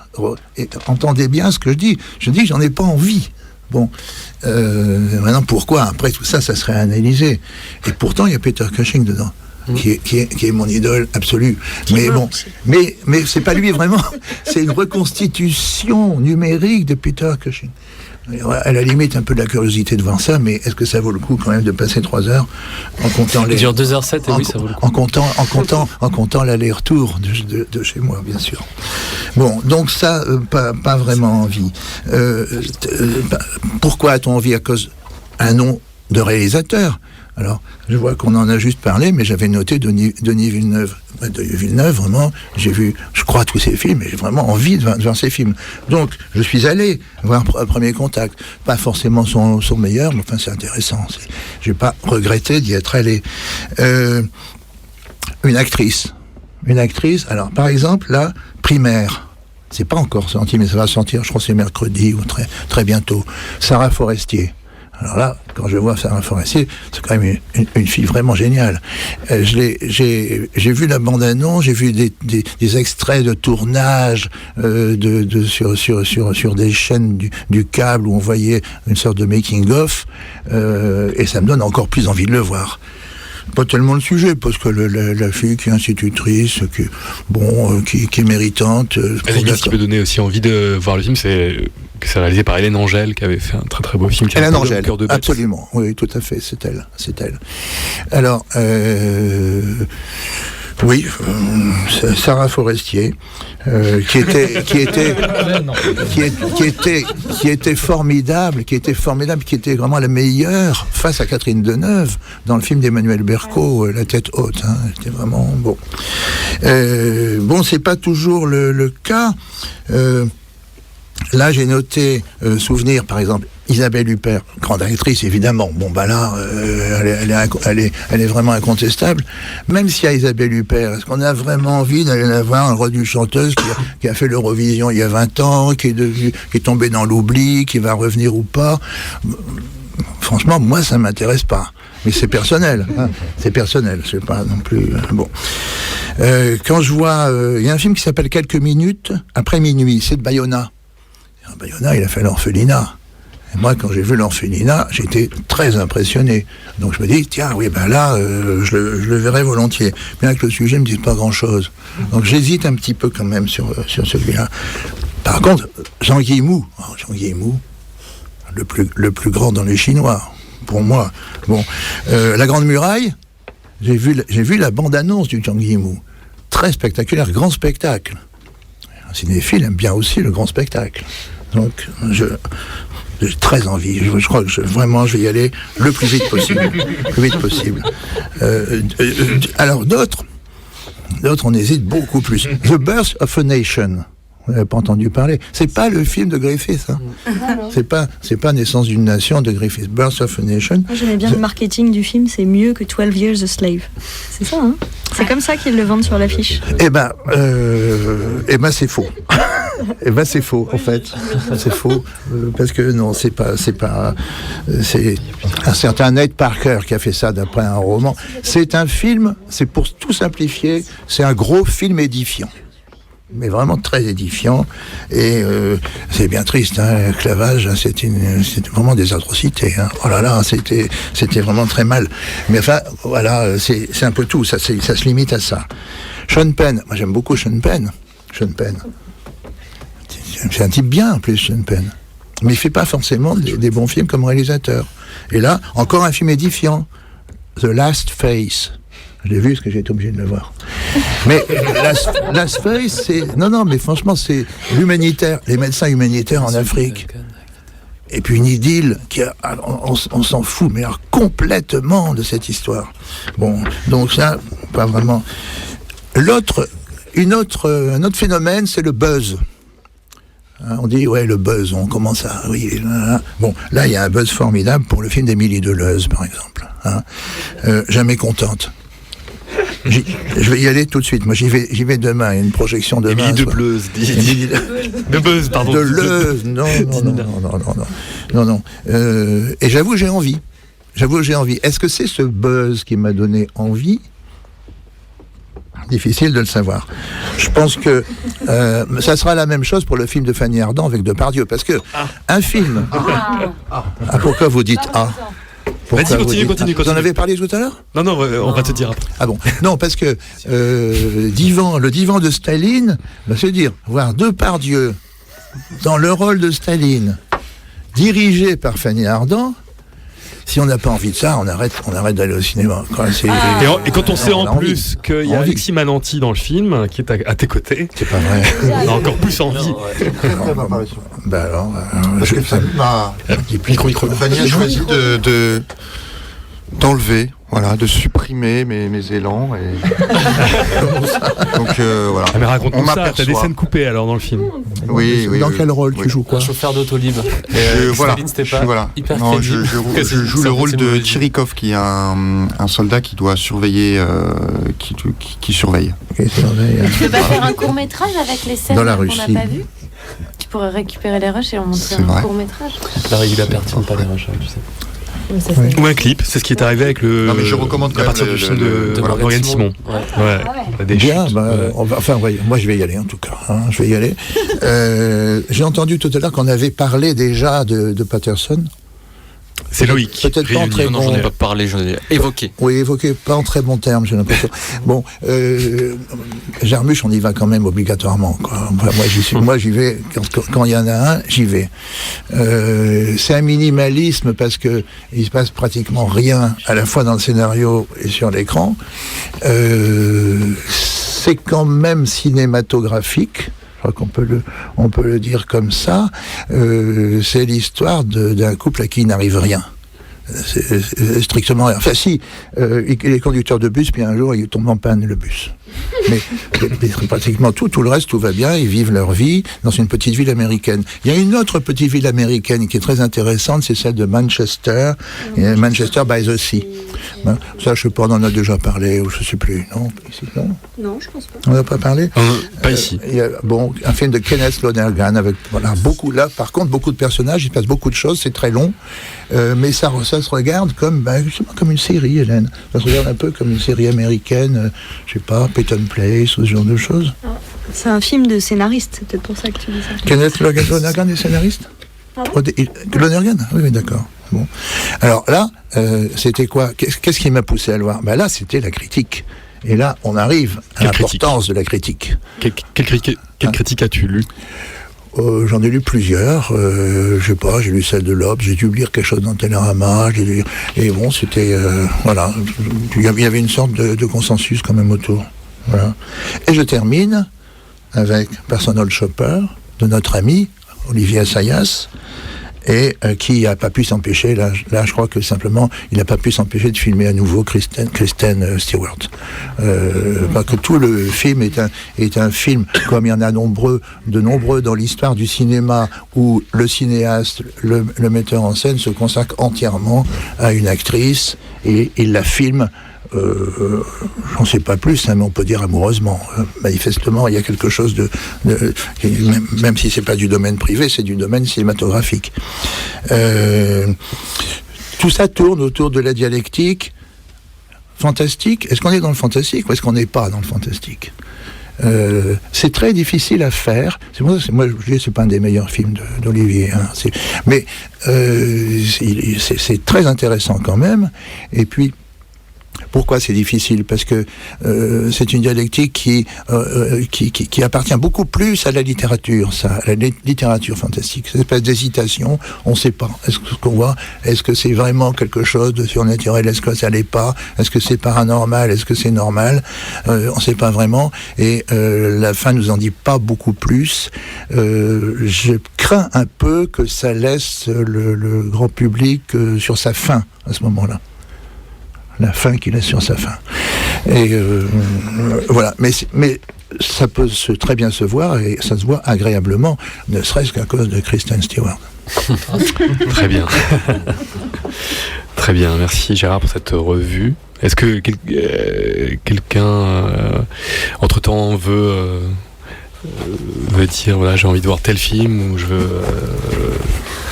S10: Et entendez bien ce que je dis. Je dis que j'en ai pas envie. Bon, maintenant pourquoi? Après tout ça, ça serait analysé. Et pourtant il y a Peter Cushing dedans. Qui est mon idole absolue. Mais bon, mais c'est pas lui vraiment. C'est une reconstitution numérique de Peter Cushing. À la limite, un peu de la curiosité de voir ça, mais est-ce que ça vaut le coup quand même de passer 3 heures en comptant
S3: Il
S10: les...
S3: dure 2h07 et oui, ça vaut le coup.
S10: En comptant l'aller-retour de chez moi, bien sûr. Bon, donc ça, pas vraiment envie. Pourquoi a-t-on envie? À cause d'un nom de réalisateur. Alors, je vois qu'on en a juste parlé, mais j'avais noté Denis Villeneuve. Denis Villeneuve, vraiment, j'ai vu, je crois, tous ses films, et j'ai vraiment envie de voir ses films. Donc, je suis allé voir Premier Contact. Pas forcément son meilleur, mais enfin, c'est intéressant. J'ai pas regretté d'y être allé. Une actrice, alors, par exemple, là, Primaire. C'est pas encore sorti, mais ça va sortir, je crois que c'est mercredi ou très, très bientôt. Sarah Forestier. Alors là, quand je vois Sarah Forestier, c'est quand même une fille vraiment géniale. J'ai vu la bande-annonce, j'ai vu des extraits de tournage sur des chaînes du câble où on voyait une sorte de making-of, et ça me donne encore plus envie de le voir. Pas tellement le sujet, parce que la fille qui est institutrice, qui est méritante.
S1: Ce qui peut donner aussi envie de voir le film, c'est que c'est réalisé par Hélène Angèle, qui avait fait un très très beau film.
S10: Hélène Angèle, absolument, oui, tout à fait, c'est elle. Alors, oui, Sarah Forestier, qui était formidable, qui était vraiment la meilleure face à Catherine Deneuve dans le film d'Emmanuel Berco, La tête haute. C'était vraiment bon. C'est pas toujours le cas. Là, j'ai noté souvenir, par exemple, Isabelle Huppert, grande actrice évidemment. Elle est vraiment incontestable. Même s'il y a Isabelle Huppert, est-ce qu'on a vraiment envie d'aller la voir, un rôle d'une chanteuse qui a fait l'Eurovision il y a 20 ans, qui est tombée dans l'oubli, qui va revenir ou pas? Franchement, moi, ça m'intéresse pas. Mais c'est personnel. C'est personnel. C'est pas non plus bon. Quand je vois, il y a un film qui s'appelle Quelques minutes après minuit. C'est de Bayona. Bayona, il a fait l'orphelinat. Et moi, quand j'ai vu l'orphelinat, j'étais très impressionné. Donc je me dis, tiens, oui, là, je le verrais volontiers. Mais avec le sujet, ne me dit pas grand-chose. Donc j'hésite un petit peu quand même sur celui-là. Par contre, Zhang Yimou, le plus grand dans les Chinois, pour moi. Bon, La Grande Muraille, j'ai vu la bande-annonce du Zhang Yimou. Très spectaculaire, grand spectacle. Un cinéphile aime bien aussi le grand spectacle. Donc, j'ai très envie. Je crois que vraiment, je vais y aller le plus vite possible. Alors, d'autres, on hésite beaucoup plus. The Birth of a Nation. Vous n'avez pas entendu parler. C'est pas le film de Griffith. C'est pas Naissance d'une nation de Griffith. Birth of a Nation.
S9: Moi, j'aimais bien le marketing du film. C'est mieux que 12 Years a Slave. C'est ça, hein? C'est comme ça qu'ils le vendent sur l'affiche.
S10: C'est faux. C'est faux, en fait. C'est faux. Parce que non, c'est un certain Nate Parker qui a fait ça d'après un roman. C'est un film, c'est pour tout simplifier, c'est un gros film édifiant. Mais vraiment très édifiant. Et c'est bien triste, l'esclavage, c'était vraiment des atrocités. Oh là là, c'était vraiment très mal. Mais enfin, voilà, c'est un peu tout, ça se limite à ça. Sean Penn, moi j'aime beaucoup Sean Penn. C'est un type bien, en plus, Sean Penn. Mais il fait pas forcément des bons films comme réalisateur. Et là, encore un film édifiant, The Last Face. Je l'ai vu parce que j'ai été obligé de le voir. Mais Last Face, c'est... Non, mais franchement, c'est l'humanitaire, les médecins humanitaires en Afrique. Et puis une idylle on s'en fout, mais alors complètement de cette histoire. Bon, donc ça, pas vraiment. Un autre phénomène, c'est le buzz. On dit, ouais, le buzz, on commence à... Oui, bon, là, il y a un buzz formidable pour le film d'Émilie Deleuze, par exemple. Jamais contente. Je vais y aller tout de suite. Moi, j'y vais demain. Il y a une projection demain.
S1: Émilie Deleuze, de Buzz, pardon.
S10: Deleuze, non. Et j'avoue, j'ai envie. Est-ce que c'est ce buzz qui m'a donné envie? Difficile de le savoir. Je pense que ça sera la même chose pour le film de Fanny Ardant avec Depardieu, parce que un film... pourquoi vous dites « ah »
S1: Vas-y, continue.
S10: Vous en avez parlé tout à l'heure?
S1: Non, on va te dire après.
S10: Ah bon? Non, parce que le divan de Staline, c'est dire, voir Depardieu dans le rôle de Staline, dirigé par Fanny Ardant, si on n'a pas envie de ça, on arrête d'aller au cinéma.
S1: Et quand on sait en plus qu'il y a Alexis Mananti dans le film, qui est à tes côtés,
S10: c'est pas vrai.
S1: On a encore plus envie.
S7: Fanny a choisi d'enlever, voilà, de supprimer mes élans. Donc voilà.
S1: Mais raconte-nous ça, t'as des scènes coupées alors dans le film.
S10: Oui. Dans quel rôle tu joues quoi?
S3: Chauffeur d'autolib.
S7: Je joue le rôle de Tchirikov, qui est un soldat qui doit surveiller, qui surveille.
S4: Tu peux pas faire un court-métrage avec les scènes qu'on n'a pas vues? Tu pourrais récupérer les rushs et en montrer un court-métrage.
S3: La règle appartient pas les rushs, tu sais.
S1: Ou un clip, c'est ce qui est arrivé avec le.
S7: Non, mais je recommande quand même
S1: du film de Morgane Simon.
S10: Bien, moi je vais y aller en tout cas. Je vais y aller. J'ai entendu tout à l'heure qu'on avait parlé déjà de Patterson.
S1: C'est Loïc.
S10: Peut-être pas en très
S5: Non, j'en
S10: bon.
S5: ai pas parlé, j'en ai évoqué.
S10: Oui, évoqué, pas en très bon terme, j'ai l'impression. Bon, Jarmusch, on y va quand même obligatoirement, quoi. Enfin, moi, j'y vais. Quand il y en a un, j'y vais. C'est un minimalisme parce que il se passe pratiquement rien à la fois dans le scénario et sur l'écran. C'est quand même cinématographique. Je crois on peut le dire comme ça. C'est l'histoire d'un couple à qui il n'arrive rien. C'est strictement rien. Enfin si, il est conducteur de bus, puis un jour il tombe en panne le bus. Mais pratiquement tout le reste, tout va bien, ils vivent leur vie dans une petite ville américaine. Il y a une autre petite ville américaine qui est très intéressante, c'est celle de Manchester, Manchester by the Sea. Ben, ça, je sais pas, on en a déjà parlé, ou je sais plus, non ici, non, je pense pas. On n'a pas parlé
S1: Pas ici.
S10: Il y a, bon, un film de Kenneth Lonergan avec beaucoup, là, par contre, beaucoup de personnages, il se passe beaucoup de choses, c'est très long, mais ça se regarde comme une série, Hélène. Ça se regarde un peu comme une série américaine, je sais pas, Peyton Place ou ce genre de choses.
S9: C'est un film de scénariste, c'est peut-être pour ça que tu dis ça.
S10: Kenneth Lonergan est scénariste? Lonergan? Oui, d'accord. Bon. Alors là, c'était quoi? Qu'est-ce qui m'a poussé à le voir? Ben là, c'était la critique. Et là, on arrive à l'importance de la critique.
S1: Quelle critique as-tu lu?
S10: J'en ai lu plusieurs. Je sais pas, j'ai lu celle de Lobs, j'ai dû lire quelque chose dans Télérama, et bon, c'était voilà, il y avait une sorte de consensus quand même autour. Voilà. Et je termine avec Personal Shopper de notre ami Olivier Assayas, et qui n'a pas pu s'empêcher, là je crois que simplement il n'a pas pu s'empêcher de filmer à nouveau Kristen Stewart. Parce que tout le film est un film, comme il y en a de nombreux dans l'histoire du cinéma, où le cinéaste, le metteur en scène se consacre entièrement à une actrice, et il la filme. J'en sais pas plus, hein, mais on peut dire amoureusement. Manifestement, il y a quelque chose même si c'est pas du domaine privé, c'est du domaine cinématographique. Tout ça tourne autour de la dialectique fantastique. Est-ce qu'on est dans le fantastique ou est-ce qu'on n'est pas dans le fantastique? C'est très difficile à faire. C'est pour ça que moi je dis c'est pas un des meilleurs films d'Olivier, hein. Mais c'est très intéressant quand même. Et puis pourquoi c'est difficile? Parce que c'est une dialectique qui appartient beaucoup plus à la littérature, à la littérature fantastique. Cette espèce d'hésitation, on ne sait pas. Est-ce qu'on voit? Est-ce que c'est vraiment quelque chose de surnaturel? Est-ce que ça l'est pas? Est-ce que c'est paranormal? Est-ce que c'est normal? On ne sait pas vraiment. Et la fin nous en dit pas beaucoup plus. Je crains un peu que ça laisse le grand public sur sa faim à ce moment-là. La fin qu'il a sur sa fin. Et voilà. Mais ça peut très bien se voir, et ça se voit agréablement, ne serait-ce qu'à cause de Kristen Stewart.
S1: Très bien. Très bien, merci Gérard pour cette revue. Est-ce que quelqu'un, entre-temps, veut dire, voilà, j'ai envie de voir tel film, ou je veux...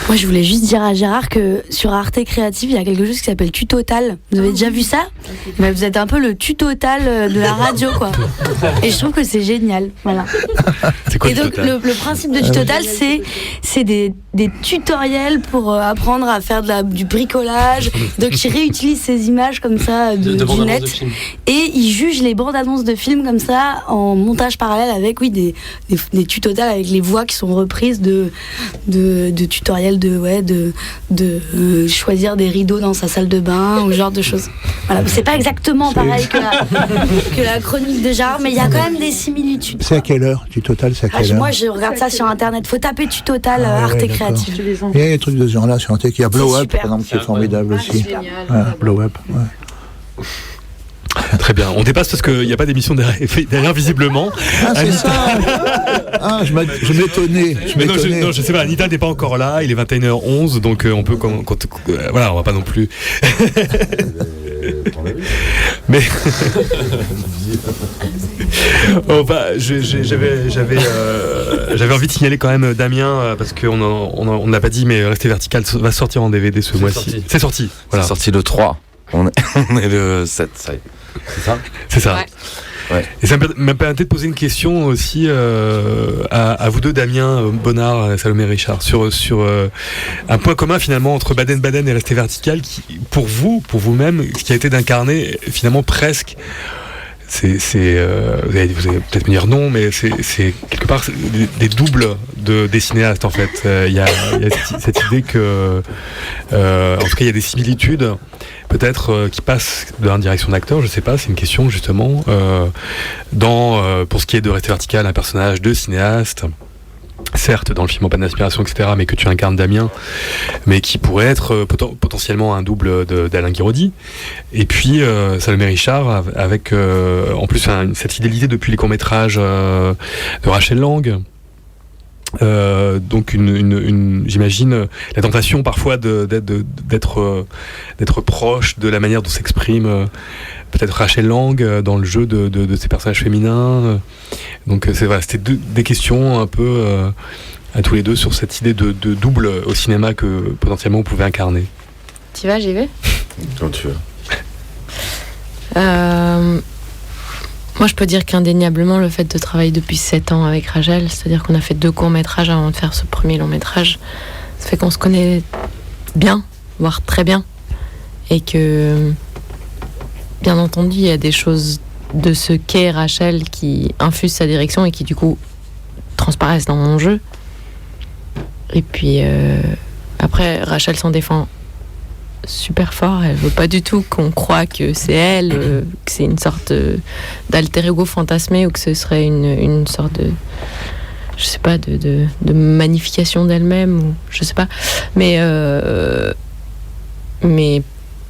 S4: Moi, je voulais juste dire à Gérard que sur Arte Créative, il y a quelque chose qui s'appelle Tutotal. Vous avez déjà vu ça? Mais vous êtes un peu le Tutotal de la radio, quoi. Et je trouve que c'est génial. Voilà.
S1: C'est quoi,
S4: et donc, le principe de Tutotal, c'est des tutoriels pour apprendre à faire du bricolage. Donc, ils réutilisent ces images comme ça du net. Et ils jugent les bandes annonces de films comme ça en montage parallèle avec, des tutoriels avec les voix qui sont reprises de tutoriels de choisir des rideaux dans sa salle de bain ou ce genre de choses. Voilà, c'est pas exactement pareil que la chronique de Gérard, mais il y a quand même des similitudes.
S10: C'est à quelle heure? Tutotal, c'est à quelle heure?
S4: Moi, je regarde ça sur internet. Faut taper Tutotal Arte Créative.
S10: Il y a des trucs de ce genre-là sur Arte. Il y a Blow Up, par exemple, qui est formidable aussi. Blow Up, ouais.
S1: Très bien, on dépasse parce qu'il n'y a pas d'émission derrière visiblement.
S10: Ah, c'est ça. Ah, je m'étonnais.
S1: Non, je sais pas, Anita n'est pas encore là, il est 21h11, donc on peut... voilà, on va pas non plus... Mais... j'avais envie de signaler quand même Damien, parce qu'on n'a pas dit, mais Rester Vertical va sortir en DVD ce mois-ci. C'est sorti. Voilà.
S8: C'est sorti le 3. On est le 7, ça y est. C'est ça?
S1: C'est ça.
S6: Ouais.
S8: Ouais.
S1: Et ça m'a permis de poser une question aussi à vous deux, Damien Bonnard et Salomé Richard, sur un point commun finalement entre Baden-Baden et Rester Vertical, qui, pour vous-même, ce qui a été d'incarner finalement presque. Vous allez peut-être me dire non, mais c'est quelque part des doubles des cinéastes en fait. Il y a cette idée que, en tout cas, il y a des similitudes, peut-être qui passent dans la direction d'acteur. Je sais pas, c'est une question justement. Pour ce qui est de Rester Vertical, un personnage de cinéaste. Certes, dans le film En panne d'inspiration, etc., mais que tu incarnes, Damien, mais qui pourrait être potentiellement un double d'Alain Guiraudy. Et puis Salomé Richard, avec en plus cette fidélité depuis les courts-métrages de Rachel Lang. Donc j'imagine la tentation parfois d'être proche de la manière dont s'exprime peut-être Rachel Lang dans le jeu de ces personnages féminins. Donc c'était des questions un peu à tous les deux sur cette idée de double au cinéma que potentiellement vous pouvez incarner.
S6: Tu vas, j'y vais.
S8: Quand tu veux.
S6: Moi, je peux dire qu'indéniablement, le fait de travailler depuis 7 ans avec Rachel, c'est-à-dire qu'on a fait 2 courts-métrages avant de faire ce premier long-métrage, ça fait qu'on se connaît bien, voire très bien. Et que, bien entendu, il y a des choses de ce qu'est Rachel qui infusent sa direction et qui, du coup, transparaissent dans mon jeu. Et puis, après, Rachel s'en défend super fort. Elle veut pas du tout qu'on croie que c'est elle, que c'est une sorte d'alter ego fantasmé ou que ce serait une sorte de, je sais pas, de magnification d'elle-même ou je sais pas. Mais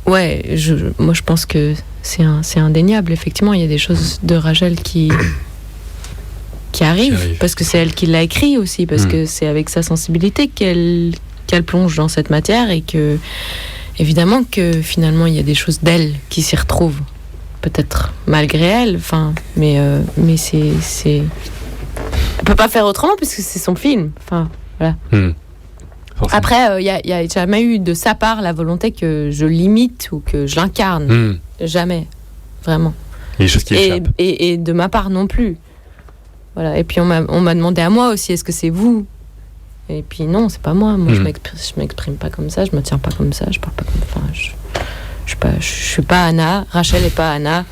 S6: ouais, moi je pense que c'est indéniable. Effectivement, il y a des choses de Rachel qui arrivent parce que c'est elle qui l'a écrit aussi, parce que c'est avec sa sensibilité qu'elle plonge dans cette matière et que évidemment que finalement il y a des choses d'elle qui s'y retrouvent, peut-être malgré elle, enfin, mais c'est on peut pas faire autrement parce que c'est son film, enfin voilà. Après il y a jamais eu de sa part la volonté que je l'imite ou que je l'incarne, jamais, vraiment.
S1: Il y a des choses qui échappent.
S6: Et de ma part non plus. Voilà. Et puis on m'a demandé à moi aussi, est-ce que c'est vous? Et puis non, c'est pas moi. Moi, je m'exprime pas comme ça, je me tiens pas comme ça, je parle pas comme. Enfin, je suis pas Anna. Rachel est pas Anna.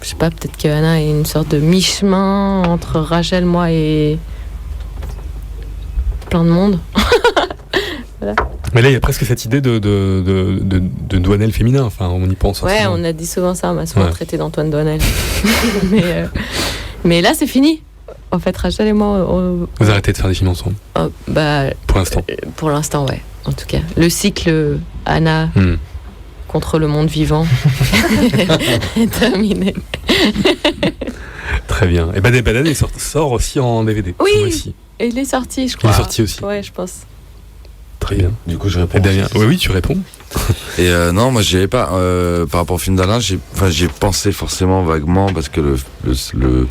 S6: Je sais pas, peut-être que Anna est une sorte de mi-chemin entre Rachel, moi et plein de monde. Voilà.
S1: Mais là, il y a presque cette idée de Douanel féminin. Enfin, on y pense.
S6: Ouais, on a dit souvent ça. On m'a souvent traité d'Antoine Douanel. mais là, c'est fini. En fait, Rachel et moi...
S1: Vous arrêtez de faire des films ensemble? Pour l'instant.
S6: Pour l'instant, ouais. En tout cas. Le cycle Anna contre le monde vivant est terminé.
S1: Très bien. Et Baden il sort aussi en DVD.
S6: Oui, et il est sorti, je crois.
S1: Il est sorti aussi.
S6: Ouais, je pense.
S8: Très bien. Du coup, je réponds.
S1: Oui, tu réponds.
S8: Et non, moi, j'y avais pas. Par rapport au film d'Alain, j'ai pensé forcément vaguement parce que le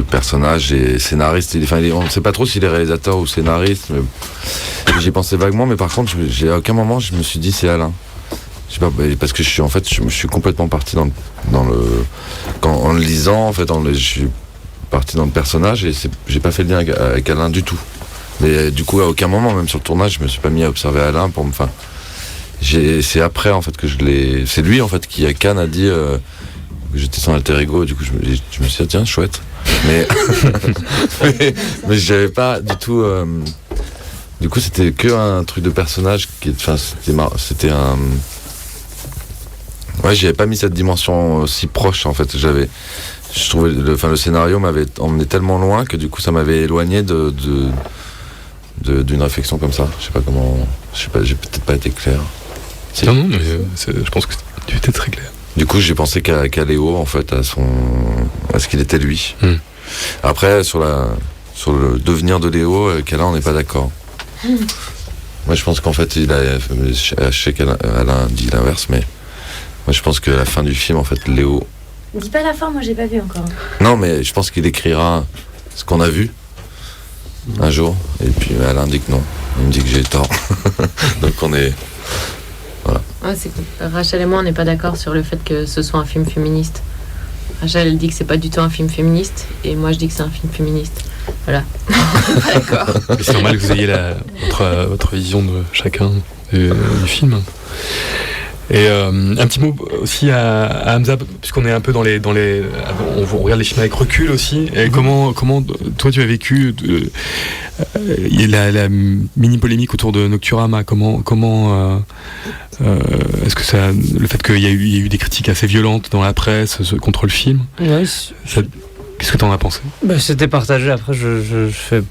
S8: personnage est scénariste. On ne sait pas trop s'il est réalisateur ou scénariste. Mais j'y pensé vaguement, mais par contre, à aucun moment, je me suis dit c'est Alain. Je sais pas, parce que je me suis complètement parti en le lisant, en fait, je suis parti dans le personnage et j'ai pas fait le lien avec Alain du tout. Mais du coup, à aucun moment, même sur le tournage, je me suis pas mis à observer Alain c'est après, en fait, que c'est lui, en fait, qui à Cannes a dit que j'étais son alter ego, et du coup, je me suis dit, tiens, chouette. Mais j'avais pas du tout. Du coup, c'était que un truc de personnage c'était un. Ouais, j'avais pas mis cette dimension aussi proche, en fait. Je trouvais, le scénario m'avait emmené tellement loin que du coup, ça m'avait éloigné d'une réflexion comme ça. Je sais pas, j'ai peut-être pas été clair.
S1: Si. Non, mais je pense que tu étais très clair.
S8: Du coup, j'ai pensé qu'à Léo, en fait, à ce qu'il était lui. Après, sur le devenir de Léo, qu'Alain, on n'est pas d'accord. Moi, je pense qu'en fait, je sais qu'Alain dit l'inverse, mais moi, je pense qu'à la fin du film, en fait, Léo...
S4: Dis pas la fin, moi, j'ai pas vu encore.
S8: Non, mais je pense qu'il écrira ce qu'on a vu un jour, et puis Alain dit que non. Il me dit que j'ai tort. Donc, on est... Voilà.
S6: Ouais, Rachel et moi, on n'est pas d'accord sur le fait que ce soit un film féministe. Rachel, elle dit que c'est pas du tout un film féministe, et moi je dis que c'est un film féministe. Voilà. D'accord.
S1: Mais c'est normal que vous ayez votre vision de chacun du film. Et un petit mot aussi à Hamza, puisqu'on est un peu on regarde les films avec recul aussi. Et comment toi tu as vécu la mini polémique autour de Nocturama? Comment est-ce que ça, le fait qu'il y a eu des critiques assez violentes dans la presse contre le film,
S11: Ouais,
S1: qu'est-ce que tu en as pensé?
S11: C'était partagé. Après, je fais.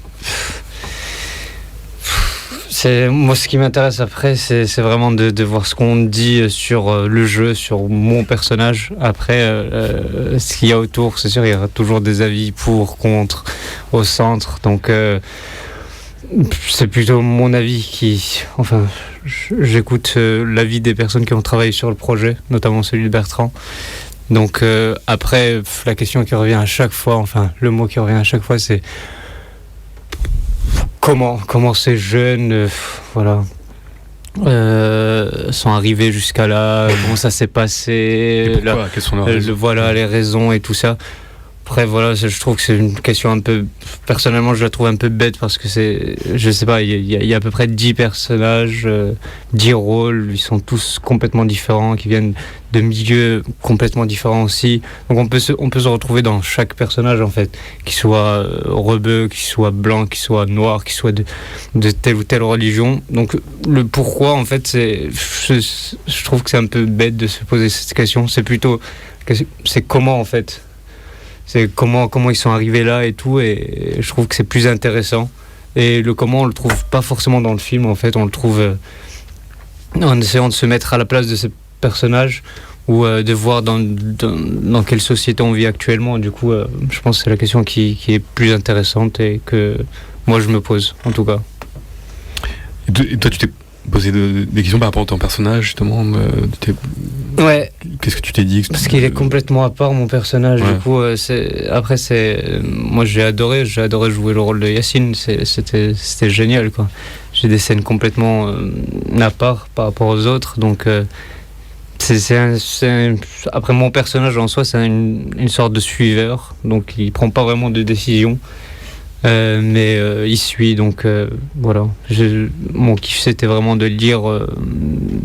S11: Moi, ce qui m'intéresse après, c'est vraiment de voir ce qu'on dit sur le jeu, sur mon personnage. Après, ce qu'il y a autour, c'est sûr, il y aura toujours des avis pour, contre, au centre. Donc, c'est plutôt mon avis qui... Enfin, j'écoute l'avis des personnes qui ont travaillé sur le projet, notamment celui de Bertrand. Donc, après, la question qui revient à chaque fois, enfin, le mot qui revient à chaque fois, c'est... Comment ces jeunes sont arrivés jusqu'à là, comment ça s'est passé,
S1: et pourquoi, quelles sont leurs raisons.
S11: Les raisons et tout ça. Après, je trouve que c'est une question un peu... Personnellement, je la trouve un peu bête parce que je sais pas, il y a à peu près 10 personnages, 10 rôles, ils sont tous complètement différents, qui viennent de milieux complètement différents aussi. Donc on peut se retrouver dans chaque personnage, en fait, qu'il soit rebeu, qu'il soit blanc, qu'il soit noir, qu'il soit de telle ou telle religion. Donc le pourquoi, en fait, je trouve que c'est un peu bête de se poser cette question. C'est plutôt... C'est comment, en fait. C'est comment ils sont arrivés là et tout, et je trouve que c'est plus intéressant. Et le comment, on le trouve pas forcément dans le film, en fait, on le trouve en essayant de se mettre à la place de ces personnages, ou de voir dans quelle société on vit actuellement. Du coup, je pense que c'est la question qui est plus intéressante et que moi je me pose, en tout cas.
S1: Et toi, tu t'es posé des questions par rapport à ton personnage, justement?
S11: Ouais.
S1: Qu'est-ce que tu t'es dit?
S11: Parce qu'il est complètement à part, mon personnage.
S1: Ouais.
S11: Du coup, moi j'ai adoré jouer le rôle de Yacine. C'était génial, quoi. J'ai des scènes complètement à part par rapport aux autres. Donc, après, mon personnage en soi, c'est une sorte de suiveur. Donc, il prend pas vraiment de décision. Mais il suit, donc voilà. Mon kiff, c'était vraiment de lire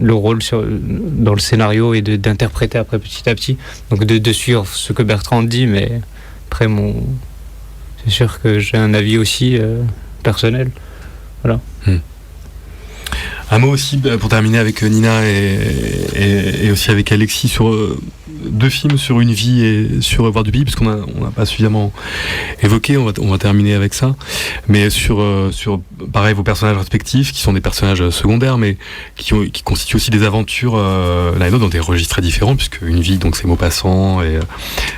S11: le rôle dans le scénario et d'interpréter après petit à petit. Donc de suivre ce que Bertrand dit, mais après, c'est sûr que j'ai un avis aussi personnel. Voilà.
S1: Un mot aussi pour terminer avec Nina et aussi avec Alexis sur 2 films, sur Une vie et sur Voir du pays, parce qu'on n'a pas suffisamment évoqué. On va terminer avec ça, mais sur pareil, vos personnages respectifs qui sont des personnages secondaires, mais qui constituent aussi des aventures l'un et l'autre dans des registres très différents, puisque Une vie, donc c'est Maupassant, et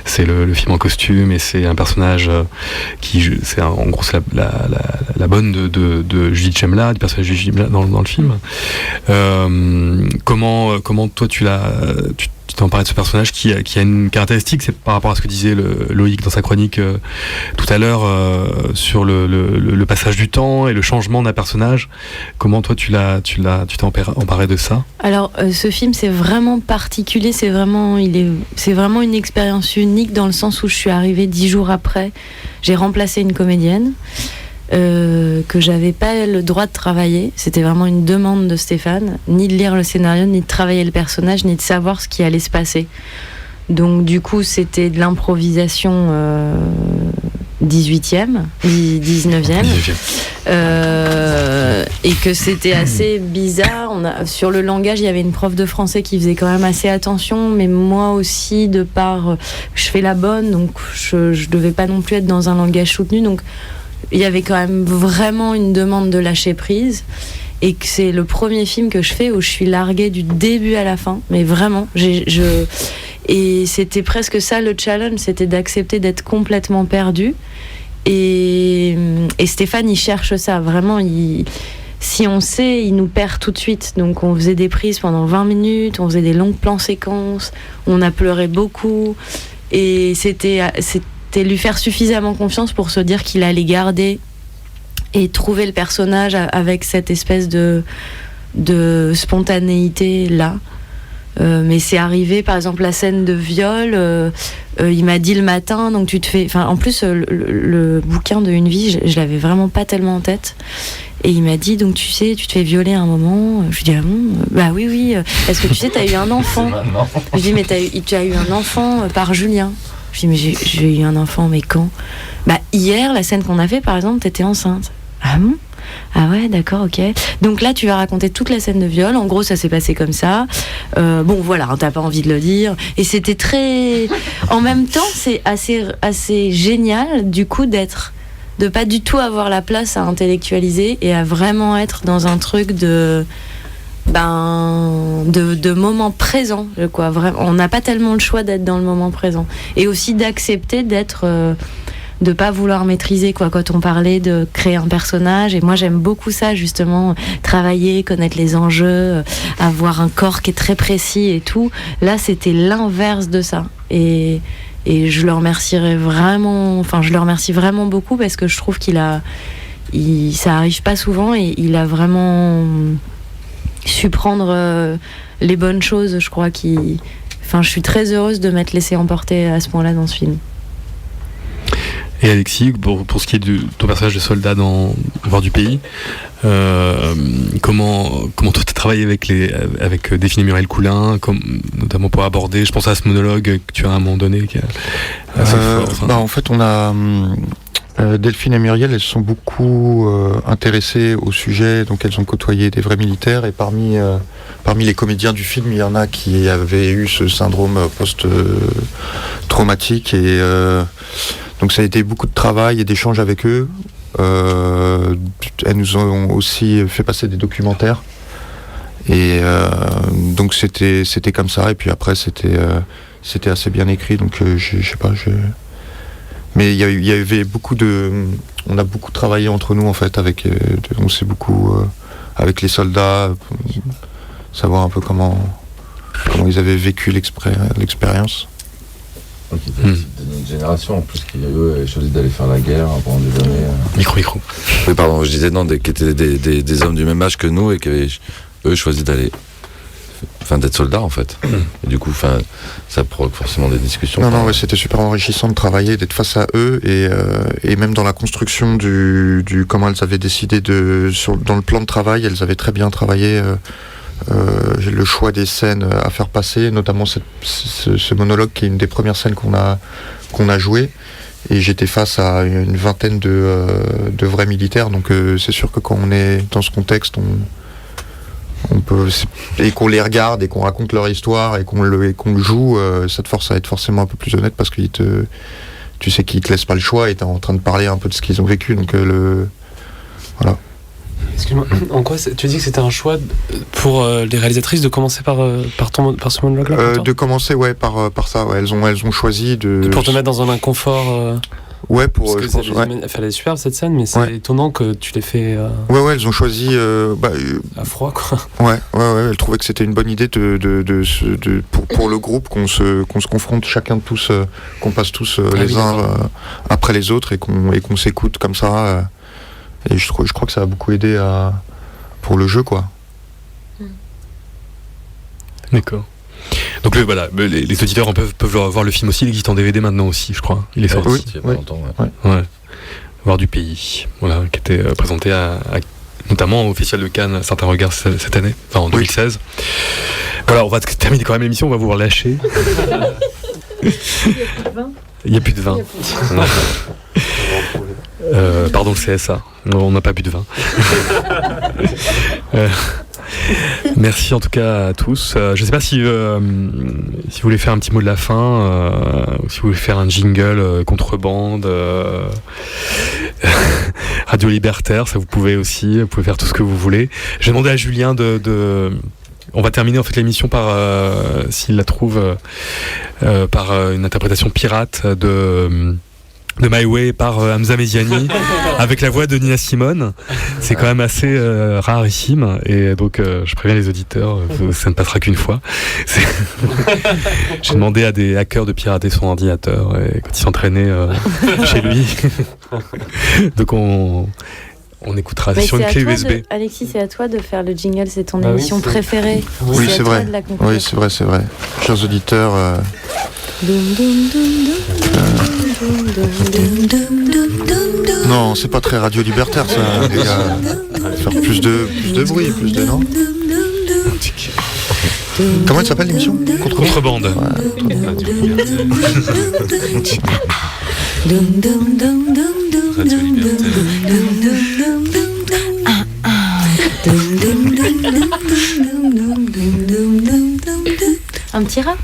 S1: c'est le film en costume, et c'est un personnage en gros c'est la bonne de Judith Chemla, du personnage de Judith Chemla dans le film. Comment toi tu t'es emparé de ce personnage qui a une caractéristique, c'est par rapport à ce que disait Loïc dans sa chronique tout à l'heure sur le passage du temps et le changement d'un personnage. Comment toi tu t'es emparé de ça?
S4: Alors ce film c'est vraiment particulier, c'est vraiment une expérience unique dans le sens où je suis arrivée 10 jours après, j'ai remplacé une comédienne que j'avais pas le droit de travailler. C'était vraiment une demande de Stéphane, ni de lire le scénario, ni de travailler le personnage, ni de savoir ce qui allait se passer. Donc du coup c'était de l'improvisation 19e, et que c'était assez bizarre. Sur le langage, il y avait une prof de français qui faisait quand même assez attention, mais moi aussi, de par je fais la bonne, donc je devais pas non plus être dans un langage soutenu, donc il y avait quand même vraiment une demande de lâcher prise, et que c'est le premier film que je fais où je suis larguée du début à la fin, mais vraiment et c'était presque ça le challenge, c'était d'accepter d'être complètement perdue, et Stéphane il cherche ça vraiment, si on sait, il nous perd tout de suite. Donc on faisait des prises pendant 20 minutes, on faisait des longues plans séquences, on a pleuré beaucoup, et c'était lui faire suffisamment confiance pour se dire qu'il allait garder et trouver le personnage avec cette espèce de spontanéité là. Mais c'est arrivé, par exemple la scène de viol, il m'a dit le matin, donc tu te fais... Enfin, en plus, le bouquin de Une vie, je l'avais vraiment pas tellement en tête. Et il m'a dit, donc tu sais, tu te fais violer à un moment. Je lui dis, ah bon? Bah oui. Est-ce que tu sais, t'as eu un enfant? Je lui dis, mais tu as eu un enfant par Julien. Je lui dis, mais j'ai eu un enfant, mais quand? Bah hier, la scène qu'on a fait, par exemple, t'étais enceinte. Ah bon? Ah ouais, d'accord, ok. Donc là, tu vas raconter toute la scène de viol. En gros, ça s'est passé comme ça. Bon, voilà, t'as pas envie de le dire. Et c'était très... En même temps, c'est assez génial, du coup, de pas du tout avoir la place à intellectualiser et à vraiment être dans un truc de moment présent, quoi. Vraiment, on n'a pas tellement le choix d'être dans le moment présent. Et aussi d'accepter d'être... de pas vouloir maîtriser, quoi. Quand on parlait de créer un personnage, et moi j'aime beaucoup ça, justement, travailler, connaître les enjeux, avoir un corps qui est très précis et tout. Là, c'était l'inverse de ça. Et je le remercierai vraiment, je le remercie vraiment beaucoup, parce que je trouve ça arrive pas souvent, et il a vraiment su prendre les bonnes choses, je crois. Je suis très heureuse de m'être laissée emporter à ce point-là dans ce film.
S1: Et Alexis, pour ce qui est de ton personnage de soldat dans Voir du pays, comment toi tu as travaillé avec Delphine et Muriel Coulin, notamment pour aborder, je pense à ce monologue que tu as à un moment donné qui est assez fort.
S7: En fait, on a Delphine et Muriel, elles sont beaucoup intéressées au sujet, donc elles ont côtoyé des vrais militaires, et parmi les comédiens du film, il y en a qui avaient eu ce syndrome post-traumatique, et donc ça a été beaucoup de travail et d'échanges avec eux. Elles nous ont aussi fait passer des documentaires, et donc c'était comme ça, et puis après c'était assez bien écrit, donc je sais pas, mais il y avait on a beaucoup travaillé entre nous, en fait, on s'est beaucoup avec les soldats, savoir un peu comment ils avaient vécu l'expérience.
S8: Donc ils étaient de notre génération en plus, qui eux avaient choisi d'aller faire la guerre pendant des années.
S1: Micro.
S8: Oui, pardon, je disais qui étaient des hommes du même âge que nous, et qui avaient eux choisi d'être soldats, en fait. Et du coup, ça provoque forcément des discussions.
S7: Non, c'était super enrichissant de travailler, d'être face à eux, et même dans la construction du comment elles avaient décidé dans le plan de travail, elles avaient très bien travaillé. Le choix des scènes à faire passer, notamment ce monologue qui est une des premières scènes qu'on a joué, et j'étais face à une vingtaine de vrais militaires, donc c'est sûr que quand on est dans ce contexte, on peut, et qu'on les regarde et qu'on raconte leur histoire et qu'on le joue, ça te force à être forcément un peu plus honnête, parce que tu sais qu'ils te laissent pas le choix, et t'es en train de parler un peu de ce qu'ils ont vécu, donc voilà.
S3: Excuse-moi, en quoi tu dis que c'était un choix pour les réalisatrices de commencer par ce monologue-là?
S7: De commencer, par ça. Ouais. Elles ont choisi
S3: pour te mettre dans un inconfort.
S7: Ouais,
S3: parce que elle est superbe cette scène, mais c'est étonnant que tu l'aies fait.
S7: Ouais, elles ont choisi
S3: à froid, quoi.
S7: Ouais. Elles trouvaient que c'était une bonne idée pour le groupe qu'on se confronte chacun de tous, qu'on passe tous les uns après les autres, et qu'on s'écoute comme ça. Et je crois que ça a beaucoup aidé pour le jeu, quoi.
S1: D'accord. Donc voilà, les auditeurs peuvent voir le film aussi. Il existe en DVD maintenant aussi, je crois. Il est sorti.
S8: Oui, il y a pas longtemps.
S1: Ouais. Voir du pays, voilà, qui était présenté notamment au Festival de Cannes, certains regards cette année, en 2016. Voilà, on va terminer quand même l'émission. On va vous relâcher. Il n'y a plus de vin. Pardon, le CSA. On n'a pas bu de vin. Merci en tout cas à tous. Je ne sais pas si vous voulez faire un petit mot de la fin, ou si vous voulez faire un jingle contrebande, Radio Libertaire, ça vous pouvez aussi. Vous pouvez faire tout ce que vous voulez. J'ai demandé à Julien on va terminer en fait l'émission par, s'il la trouve, par une interprétation pirate de My Way par Hamza Mediani avec la voix de Nina Simone. C'est quand même assez rarissime, et donc je préviens les auditeurs, ça ne passera qu'une fois. J'ai demandé à des hackers de pirater son ordinateur quand il s'entraînait chez lui. Donc on écoutera sur une clé USB.
S4: Alexis, c'est à toi de faire le jingle, c'est ton émission préférée.
S7: Oui, c'est vrai. Oui, c'est vrai. Chers auditeurs, Non, c'est pas très radio libertaire ça, les gars. Faire plus de bruit, plus de non. Comment elle s'appelle l'émission?
S1: Contrebande.
S8: Radio Liberté.
S4: Un petit rap?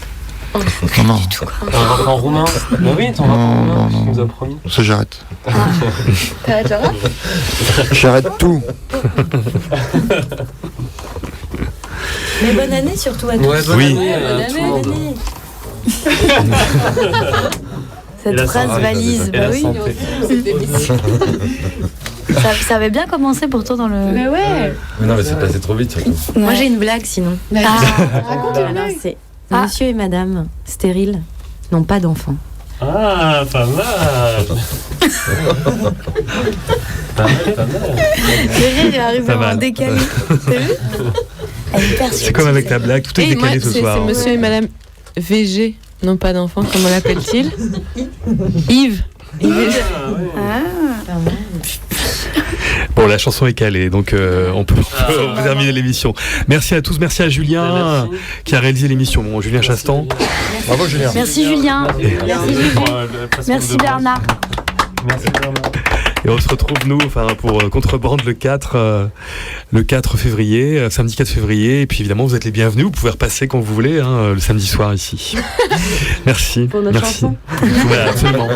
S7: Non.
S3: Un rap en roumain. Bah oui, ton rap en roumain, tu nous as promis.
S7: Ça j'arrête.
S9: T'arrêtes le rap?
S7: J'arrête tout.
S4: Mais bonne année surtout à tous.
S3: Ouais, bonne
S1: Oui.
S3: année,
S4: Bonne
S3: tout le monde.
S4: année.
S3: Et
S4: Cette
S3: la
S4: phrase
S3: santé.
S4: valise,
S3: Et
S4: bah
S3: la
S4: oui.
S3: santé.
S4: Ça avait bien commencé pourtant dans le.
S12: Mais ouais.
S8: Mais non, mais c'est passé trop vite surtout.
S4: Moi j'ai une blague sinon.
S12: Raconte une
S4: Non,
S12: blague.
S4: c'est Monsieur et Madame stériles n'ont pas d'enfants.
S3: Ah, pas mal. Pas mal.
S9: Le rire est arrivé
S1: Pas
S9: en
S1: mal.
S9: décalé. T'as vu?
S1: C'est comme avec ta blague, tout est
S6: Et moi,
S1: décalé ce
S6: c'est
S1: soir.
S6: monsieur et madame VG, non pas d'enfants, comment l'appelle-t-il? Yves.
S1: Bon, la chanson est calée, donc on peut terminer l'émission. Merci à tous, merci à Julien qui a réalisé l'émission. Bon, Julien Chastan.
S7: Bravo Julien.
S4: Merci Julien. Merci Juju. Merci Bernard.
S3: Merci Bernard.
S1: Et on se retrouve, nous, pour Contrebande le 4 février, samedi 4 février. Et puis évidemment, vous êtes les bienvenus. Vous pouvez repasser quand vous voulez, le samedi soir ici. Merci.
S4: Pour notre
S1: Merci.
S4: chanson.
S1: Ouais, absolument.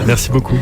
S1: Merci beaucoup.